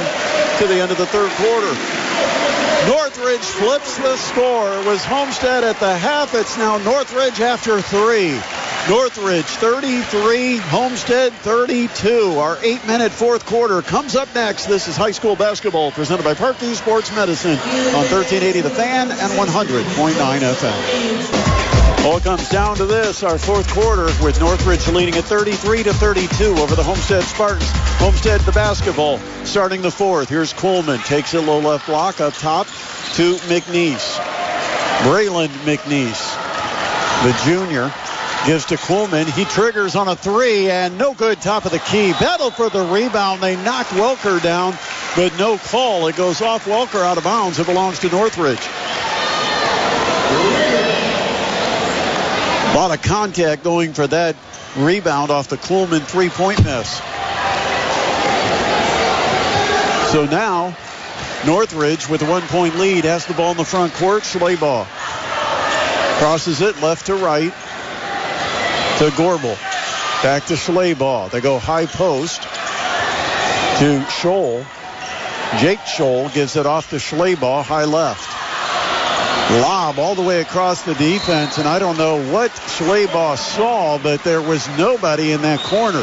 to the end of the third quarter. Northridge flips the score. It was Homestead at the half. It's now Northridge after 3. Northridge 33, Homestead 32. Our 8-minute fourth quarter comes up next. This is high school basketball presented by Parkview Sports Medicine on 1380 The Fan and 100.9 FM. All comes down to this, our fourth quarter, with Northridge leading at 33-32 over the Homestead Spartans. Homestead the basketball starting the fourth. Here's Coleman, takes it low left block up top to McNeese. Braylon McNeese, the junior, gives to Kuhlman. He triggers on a 3 and no good. Top of the key. Battle for the rebound. They knocked Welker down, but no call. It goes off Welker out of bounds. It belongs to Northridge. A lot of contact going for that rebound off the Kuhlman 3-point miss. So now Northridge with a 1-point lead has the ball in the front court. Schleybaugh crosses it left to right to Gorbel. Back to Schleybaugh. They go high post to Scholl. Jake Scholl gives it off to Schleybaugh, high left. Lob all the way across the defense, and I don't know what Schleybaugh saw, but there was nobody in that corner.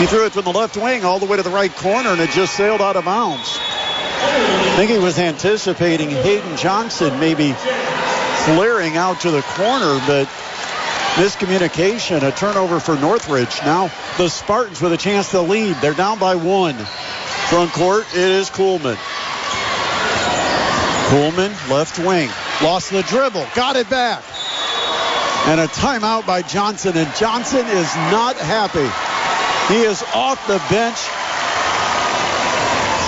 He threw it from the left wing all the way to the right corner, and it just sailed out of bounds. I think he was anticipating Hayden Johnson maybe flaring out to the corner, but miscommunication, a turnover for Northridge. Now the Spartans with a chance to lead. They're down by 1. Front court, it is Kuhlman. Kuhlman, left wing. Lost the dribble. Got it back. And a timeout by Johnson. And Johnson is not happy. He is off the bench,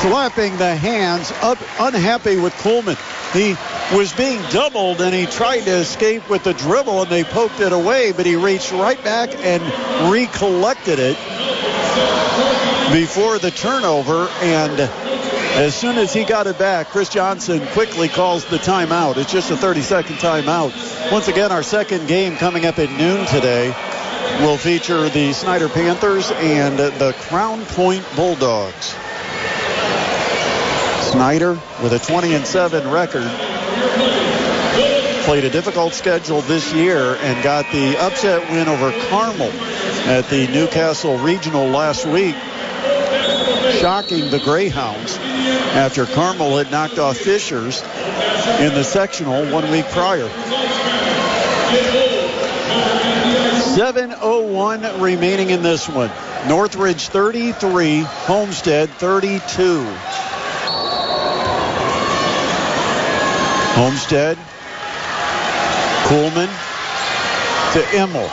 slapping the hands up, unhappy with Kuhlman. He was being doubled, and he tried to escape with the dribble, and they poked it away, but he reached right back and recollected it before the turnover. And as soon as he got it back, Chris Johnson quickly calls the timeout. It's just a 30-second timeout. Once again, our second game coming up at noon today will feature the Snyder Panthers and the Crown Point Bulldogs. Snyder with a 20-7 record played a difficult schedule this year and got the upset win over Carmel at the Newcastle Regional last week, shocking the Greyhounds after Carmel had knocked off Fishers in the sectional 1 week prior. 7:01 remaining in this one. Northridge 33, Homestead 32. Homestead, Kuhlman to Immel.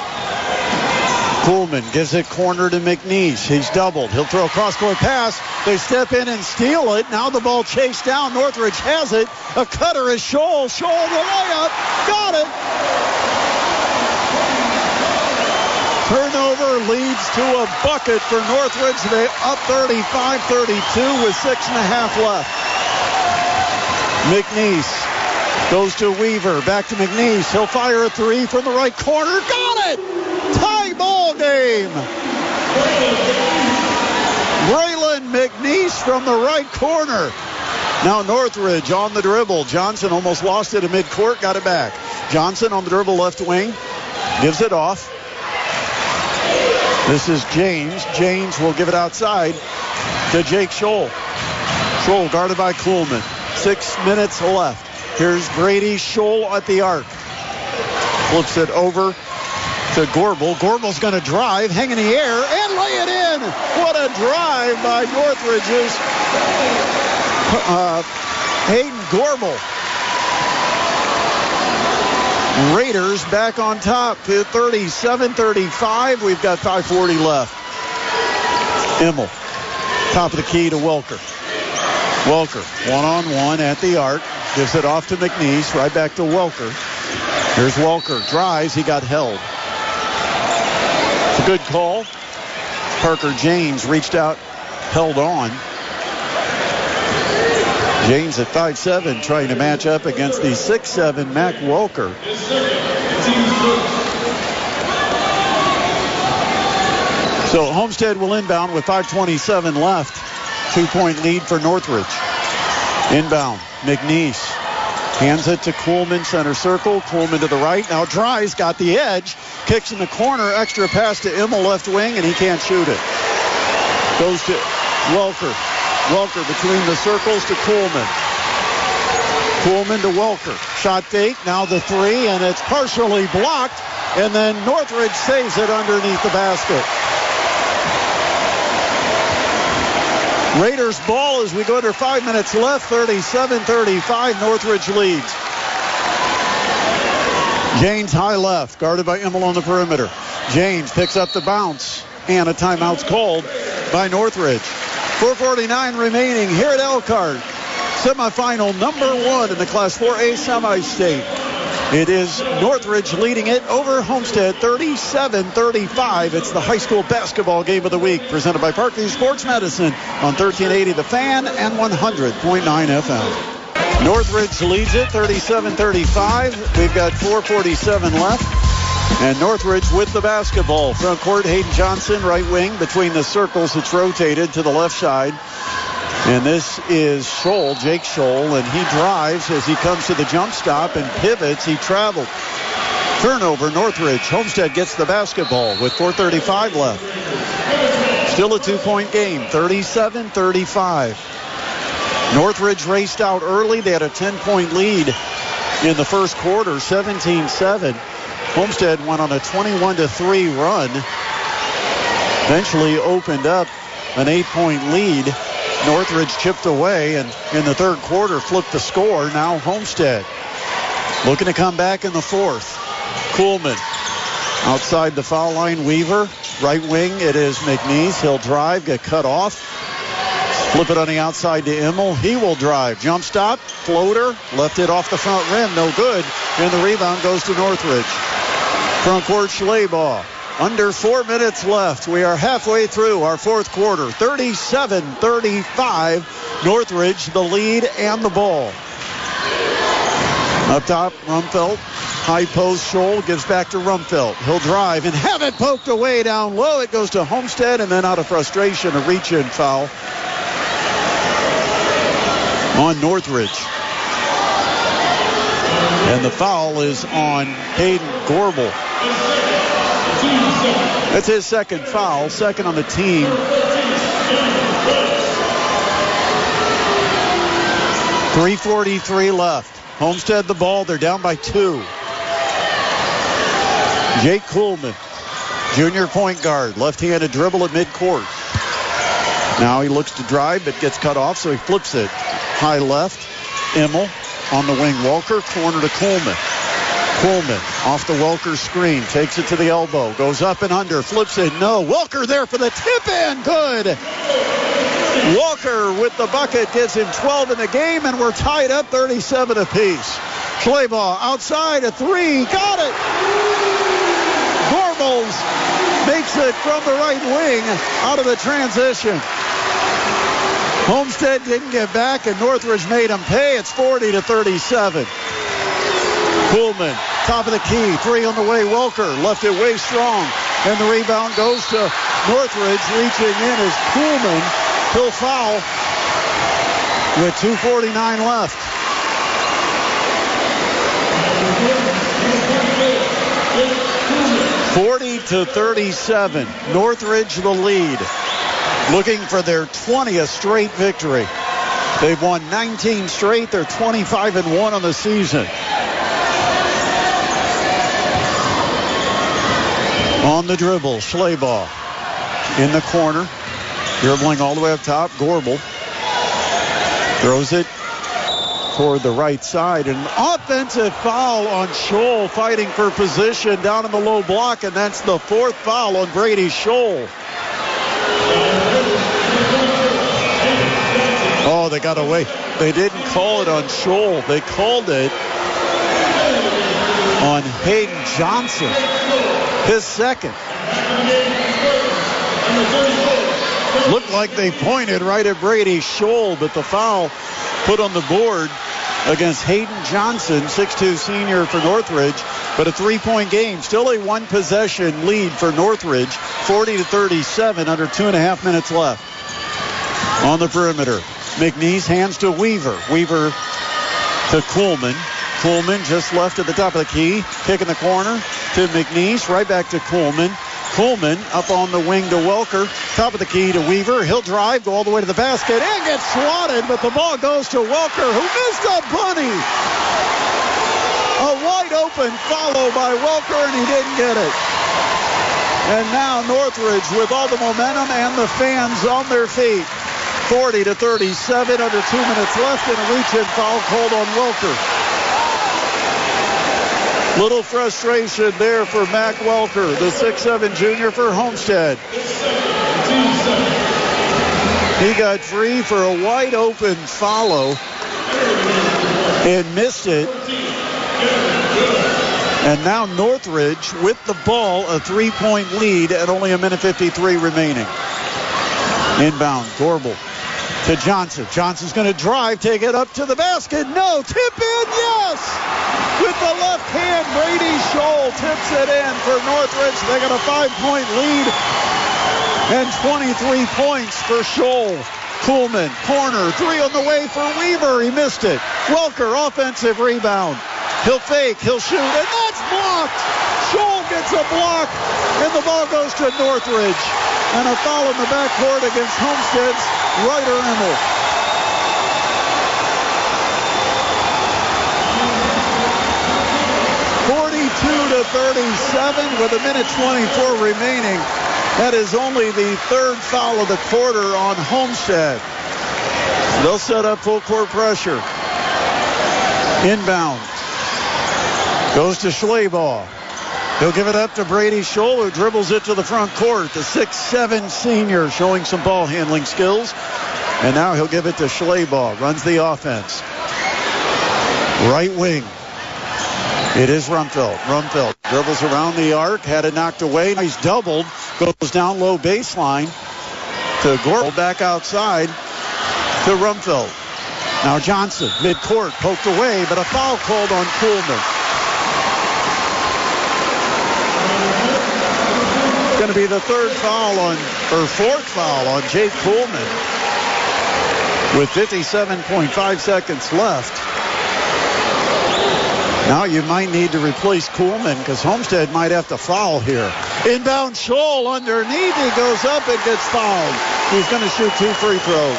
Kuhlman gives it corner to McNeese. He's doubled. He'll throw a cross-court pass. They step in and steal it. Now the ball chased down. Northridge has it. A cutter is Scholl. Scholl the layup. Got it. Turnover leads to a bucket for Northridge. They up 35-32 with 6.5 left. McNeese goes to Weaver. Back to McNeese. He'll fire a three from the right corner. Got it! Tie ball game. Braylon McNeese from the right corner. Now Northridge on the dribble. Johnson almost lost it in midcourt. Got it back. Johnson on the dribble left wing. Gives it off. This is James. James will give it outside to Jake Scholl. Scholl guarded by Kuhlman. 6 minutes left. Here's Brady. Scholl at the arc. Flips it over to Gorbel. Gorbel's going to drive, hang in the air, and lay it in. What a drive by Northridge's Hayden Gorbel. Raiders back on top, 37-35. We've got 5:40 left. Immel, top of the key to Welker. Welker, one-on-one at the arc. Gives it off to McNeese, right back to Welker. Here's Welker, drives, he got held. It's a good call. Parker James reached out, held on. James at 5'7", trying to match up against the 6'7" Mac Welker. So Homestead will inbound with 5:27 left. 2-point lead for Northridge. Inbound, McNeese hands it to Kuhlman, center circle. Kuhlman to the right, now drives, got the edge, kicks in the corner, extra pass to Immel left wing, and he can't shoot it. Goes to Welker. Welker between the circles to Kuhlman. Kuhlman to Welker. Shot fake, now the three, and it's partially blocked, and then Northridge saves it underneath the basket. Raiders ball as we go to 5 minutes left, 37-35, Northridge leads. James high left, guarded by Immel on the perimeter. James picks up the bounce, and a timeout's called by Northridge. 4:49 remaining here at Elkhart. Semifinal number 1 in the Class 4A semi-state. It is Northridge leading it over Homestead 37-35. It's the high school basketball game of the week, presented by Parkview Sports Medicine on 1380 The Fan and 100.9 FM. Northridge leads it 37-35. We've got 4:47 left. And Northridge with the basketball. Front court, Hayden Johnson, right wing. Between the circles, it's rotated to the left side. And this is Scholl, Jake Scholl, and he drives as he comes to the jump stop and pivots. He traveled. Turnover, Northridge. Homestead gets the basketball with 4:35 left. Still a 2-point game, 37-35. Northridge raced out early. They had a 10-point lead in the first quarter, 17-7. Homestead went on a 21-3 run. Eventually opened up an 8-point lead Northridge chipped away, and in the third quarter flipped the score. Now Homestead looking to come back in the fourth. Kuhlman outside the foul line. Weaver, right wing, it is McNeese. He'll drive, get cut off. Flip it on the outside to Immel. He will drive. Jump stop, floater, left it off the front rim, no good. And the rebound goes to Northridge. Front court, Schleybaugh. Under 4 minutes left. We are halfway through our fourth quarter. 37-35. Northridge, the lead and the ball. Up top, Rumpfelt. High post, Scholl gives back to Rumpfelt. He'll drive and have it poked away down low. It goes to Homestead, and then out of frustration, a reach-in foul on Northridge. And the foul is on Hayden Gorbel. That's his second foul, second on the team. .343 left. Homestead the ball. They're down by 2. Jake Kuhlman, junior point guard, left-handed dribble at midcourt. Now he looks to drive, but gets cut off, so he flips it. High left, Immel on the wing. Welker, corner to Kuhlman. Kuhlman off the Welker screen, takes it to the elbow, goes up and under, flips it, no. Welker there for the tip-in, good. Walker with the bucket, gets him 12 in the game, and we're tied up 37 apiece. Schleybaugh outside, a 3, got it. Gorbels makes it from the right wing out of the transition. Homestead didn't get back, and Northridge made him pay. It's 40-37. Kuhlman, top of the key, 3 on the way. Welker left it way strong, and the rebound goes to Northridge. Reaching in is Kuhlman. He'll foul with 2:49 left. .40-37. Northridge the lead. Looking for their 20th straight victory. They've won 19 straight. They're 25-1 on the season. On the dribble, Schleybaugh in the corner. Dribbling all the way up top, Gorbel. Throws it toward the right side. An offensive foul on Scholl, fighting for position down in the low block, and that's the 4th foul on Brady Scholl. Oh, they got away. They didn't call it on Scholl. They called it on Hayden Johnson, his second. Looked like they pointed right at Brady Scholl, but the foul put on the board against Hayden Johnson, 6'2 senior for Northridge, but a 3-point game. Still a 1-possession lead for Northridge, 40-37, under 2.5 minutes left. On the perimeter, McNeese hands to Weaver. Weaver to Kuhlman. Kuhlman just left at the top of the key. Kick in the corner to McNeese. Right back to Kuhlman. Kuhlman up on the wing to Welker. Top of the key to Weaver. He'll drive, go all the way to the basket, and get swatted, but the ball goes to Welker, who missed a bunny. A wide open follow by Welker, and he didn't get it. And now Northridge with all the momentum and the fans on their feet. 40-37, under 2 minutes left, and a reach-in foul called on Welker. Little frustration there for Mac Welker, the 6'7 junior for Homestead. He got free for a wide open follow and missed it. And now Northridge with the ball, a 3-point lead at only 1:53 remaining. Inbound, Gorbel to Johnson. Johnson's going to drive, take it up to the basket. No, tip in, yes! With the left hand, Brady Scholl tips it in for Northridge. They got a 5-point lead and 23 points for Scholl. Kuhlman, corner, 3 on the way for Weaver. He missed it. Welker, offensive rebound. He'll fake, he'll shoot, and that's blocked. Scholl gets a block, and the ball goes to Northridge. And a foul in the backcourt against Homestead's Ryder Immel. .42-37 with 1:24 remaining. That is only the 3rd foul of the quarter on Homestead. They'll set up full court pressure. Inbound. Goes to Schleybaugh. He'll give it up to Brady Scholl, who dribbles it to the front court. The 6'7" senior showing some ball handling skills. And now he'll give it to Schleybaugh. Runs the offense. Right wing. It is Rumpfeld. Rumpfeld dribbles around the arc. Had it knocked away. He's doubled. Goes down low baseline to Gorbel. Back outside to Rumpfeld. Now Johnson, midcourt, poked away, but a foul called on Kuhlman. Going to be the fourth foul on Jake Kuhlman with 57.5 seconds left. Now you might need to replace Kuhlman because Homestead might have to foul here. Inbound Scholl underneath. He goes up and gets fouled. He's going to shoot 2 free throws.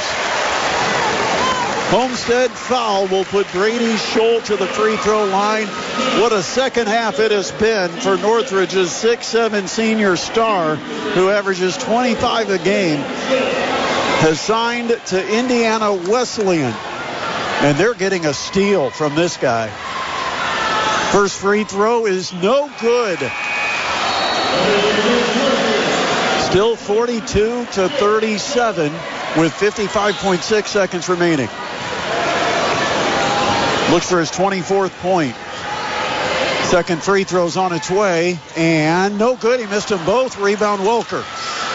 Homestead foul will put Brady Scholl to the free throw line. What a second half it has been for Northridge's 6'7" senior star, who averages 25 a game, has signed to Indiana Wesleyan. And they're getting a steal from this guy. First free throw is no good. Still 42-37 with 55.6 seconds remaining. Looks for his 24th point. Second free throw's on its way, and no good. He missed them both. Rebound Welker.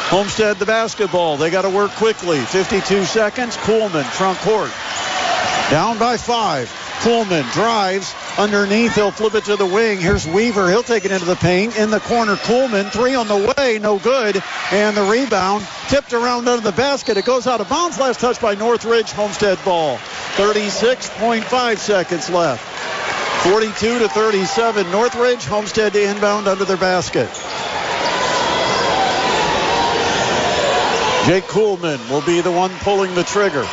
Homestead the basketball. They got to work quickly. 52 seconds. Kuhlman front court. Down by 5. Kuhlman drives underneath. He'll flip it to the wing. Here's Weaver. He'll take it into the paint. In the corner, Kuhlman. 3 on the way. No good. And the rebound tipped around under the basket. It goes out of bounds. Last touch by Northridge. Homestead ball. 36.5 seconds left. 42-37. Northridge. Homestead to inbound under their basket. Jake Kuhlman will be the one pulling the trigger.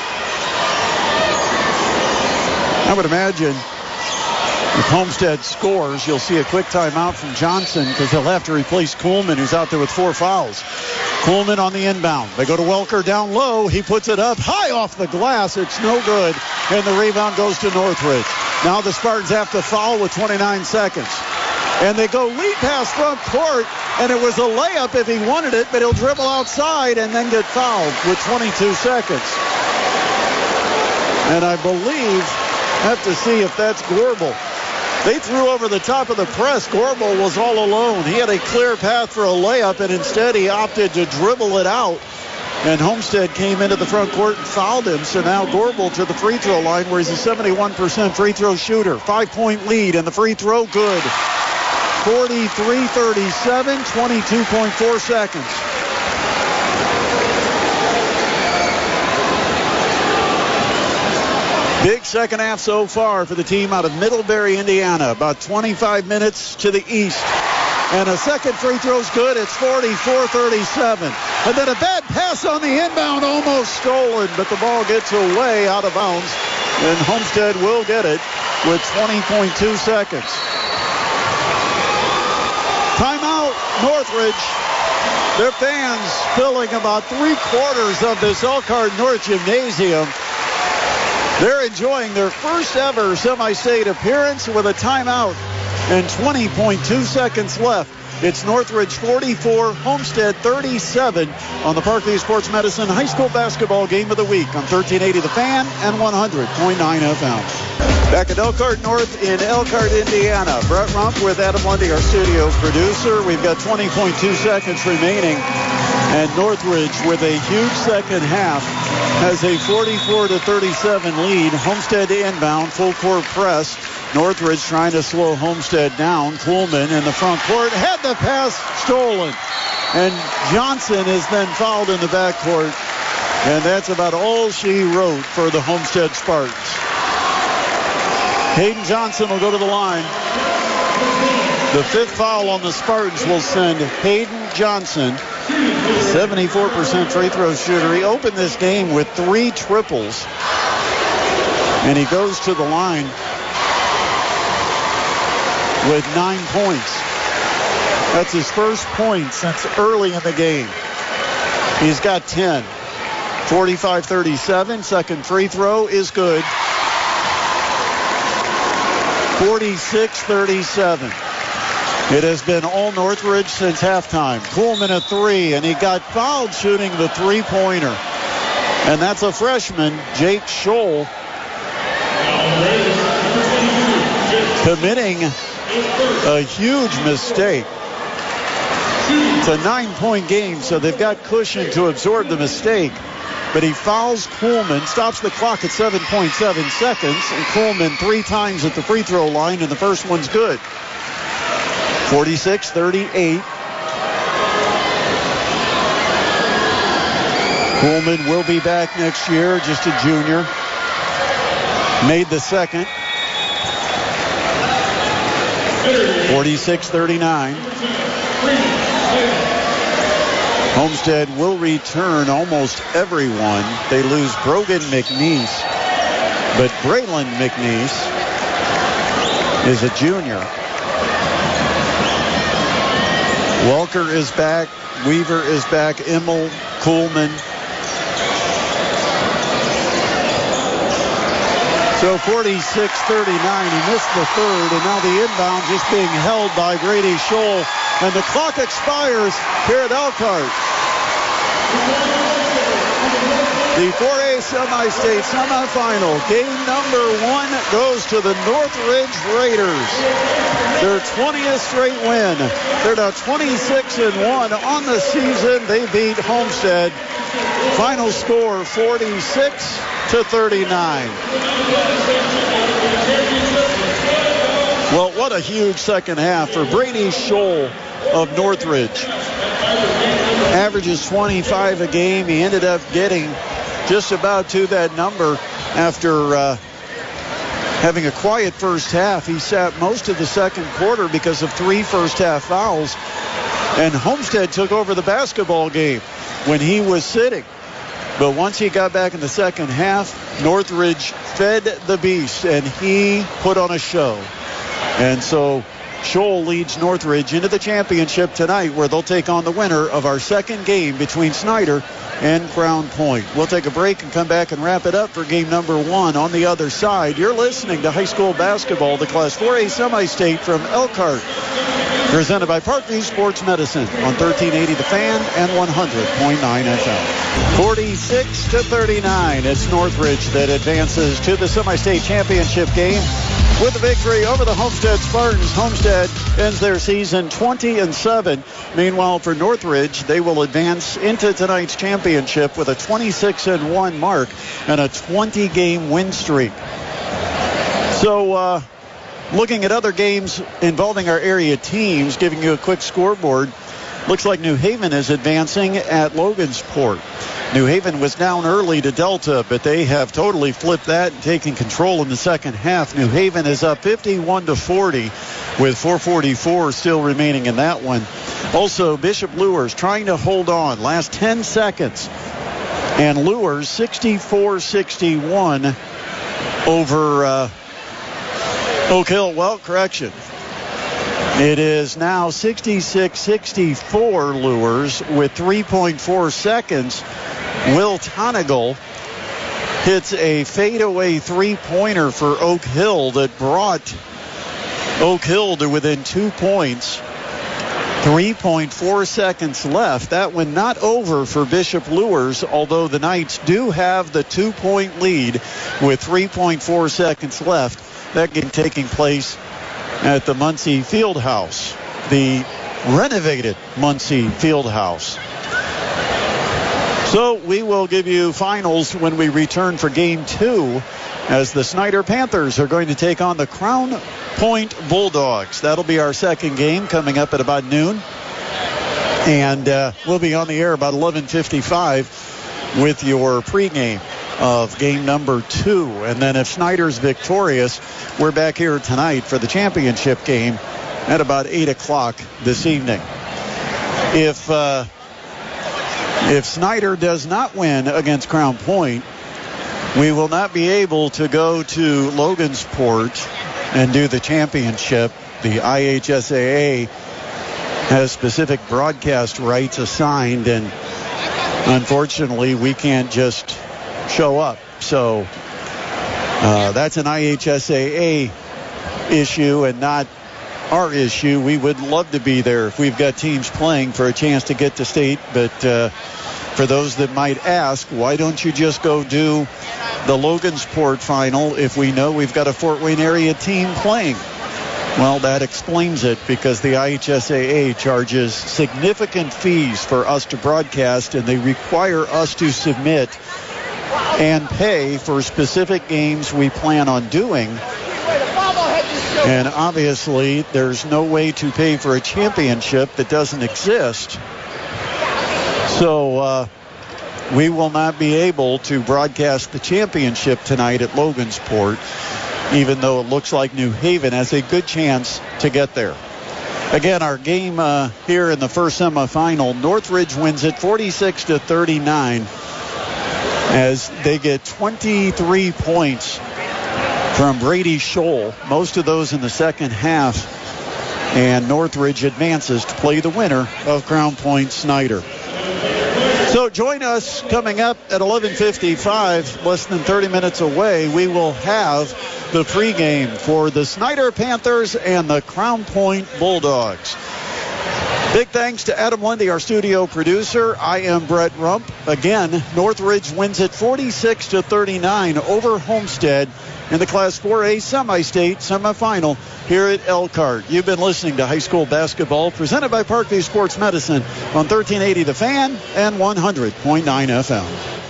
I would imagine if Homestead scores, you'll see a quick timeout from Johnson because he'll have to replace Kuhlman, who's out there with 4 fouls. Kuhlman on the inbound. They go to Welker down low. He puts it up high off the glass. It's no good. And the rebound goes to Northridge. Now the Spartans have to foul with 29 seconds. And they go lead pass front court, and it was a layup if he wanted it, but he'll dribble outside and then get fouled with 22 seconds. And I believe, have to see if that's Gorbel. They threw over the top of the press. Gorbel was all alone. He had a clear path for a layup, and instead he opted to dribble it out. And Homestead came into the front court and fouled him. So now Gorbel to the free throw line where he's a 71% free throw shooter. 5-point lead, and the free throw good. 43-37, 22.4 seconds. Big second half so far for the team out of Middlebury, Indiana. About 25 minutes to the east. And a second free throw's good. It's 44-37. And then a bad pass on the inbound, almost stolen, but the ball gets away out of bounds. And Homestead will get it with 20.2 seconds. Timeout, Northridge. Their fans filling about 3/4 of this Elkhart North Gymnasium. They're enjoying their first ever semi-state appearance with a timeout and 20.2 seconds left. It's Northridge 44, Homestead 37 on the Parkview Sports Medicine High School Basketball Game of the Week on 1380 The Fan and 100.9 FM. Back at Elkhart North in Elkhart, Indiana. Brett Rump with Adam Lundy, our studio producer. We've got 20.2 seconds remaining. And Northridge, with a huge second half, has a 44-37 lead. Homestead inbound, full court press. Northridge trying to slow Homestead down. Kuhlman in the front court had the pass stolen. And Johnson is then fouled in the backcourt. And that's about all she wrote for the Homestead Spartans. Hayden Johnson will go to the line. The 5th foul on the Spartans will send Hayden Johnson, 74% free throw shooter. He opened this game with 3 triples. And he goes to the line with 9 points. That's his first point since early in the game. He's got 10. 45-37. Second free throw is good. 46-37. It has been all Northridge since halftime. Coolman a three, and he got fouled shooting the three-pointer. And that's a freshman, Jake Scholl, committing a huge mistake. It's a 9-point game, so they've got cushion to absorb the mistake. But he fouls Coolman, stops the clock at 7.7 seconds, and Coolman 3 times at the free throw line, and the first one's good. 46-38. Coolman will be back next year, just a junior. Made the second. 46-39. Homestead will return almost everyone. They lose Brogan McNeese, but Braylon McNeese is a junior. Welker is back. Weaver is back. Immel, Coolman. So 46-39. He missed the third, and now the inbound just being held by Brady Scholl. And the clock expires here at Elkhart. The 4A semi-state semifinal. Game number 1 goes to the Northridge Raiders. Their 20th straight win. They're now 26-1 on the season. They beat Homestead. Final score 46-39. Well, what a huge second half for Brady Scholl of Northridge. Averages 25 a game. He ended up getting just about to that number after having a quiet first half. He sat most of the second quarter because of 3 first-half fouls. And Homestead took over the basketball game when he was sitting. But once he got back in the second half, Northridge fed the beast, and he put on a show. And so Scholl leads Northridge into the championship tonight, where they'll take on the winner of our second game between Snyder and Crown Point. We'll take a break and come back and wrap it up for game number 1 on the other side. You're listening to high school basketball, the Class 4A semi-state from Elkhart, presented by Parkview Sports Medicine on 1380 The Fan and 100.9 FM. 46-39. It's Northridge that advances to the semi-state championship game with a victory over the Homestead Spartans. Homestead ends their season 20-7. Meanwhile, for Northridge, they will advance into tonight's championship with a 26-1 mark and a 20-game win streak. So, looking at other games involving our area teams, giving you a quick scoreboard, looks like New Haven is advancing at Logansport. New Haven was down early to Delta, but they have totally flipped that and taken control in the second half. New Haven is up 51-40 with 4:44 still remaining in that one. Also, Bishop Luers trying to hold on. Last 10 seconds. And Luers 64-61 over Oak Hill. Well, correction. It is now 66-64 Luers with 3.4 seconds. Will Tonigal hits a fadeaway three-pointer for Oak Hill that brought Oak Hill to within 2 points. 3.4 seconds left. That one not over for Bishop Luers, although the Knights do have the 2-point lead with 3.4 seconds left. That game taking place at the Muncie Fieldhouse, the renovated Muncie Fieldhouse. So we will give you finals when we return for game 2, as the Snyder Panthers are going to take on the Crown Point Bulldogs. That'll be our second game coming up at about noon. And we'll be on the air about 11:55 with your pregame of game number 2. And then if Snyder's victorious, we're back here tonight for the championship game at about 8 o'clock this evening. If Snyder does not win against Crown Point, we will not be able to go to Logansport and do the championship. The IHSAA has specific broadcast rights assigned, and unfortunately, we can't just show up. So that's an IHSAA issue and not our issue. We would love to be there if we've got teams playing for a chance to get to state. But for those that might ask, why don't you just go do the Logansport final if we know we've got a Fort Wayne area team playing? Well, that explains it, because the IHSAA charges significant fees for us to broadcast, and they require us to submit and pay for specific games we plan on doing. And obviously, there's no way to pay for a championship that doesn't exist. So we will not be able to broadcast the championship tonight at Logansport, even though it looks like New Haven has a good chance to get there. Again, our game here in the first semifinal, Northridge wins it 46-39 as they get 23 points from Brady Scholl, most of those in the second half, and Northridge advances to play the winner of Crown Point Snyder. So join us coming up at 11:55, less than 30 minutes away. We will have the pregame for the Snyder Panthers and the Crown Point Bulldogs. Big thanks to Adam Lundy, our studio producer. I am Brett Rump. Again, Northridge wins it 46-39 over Homestead in the Class 4A semi-state semifinal here at Elkhart. You've been listening to high school basketball presented by Parkview Sports Medicine on 1380 The Fan and 100.9 FM.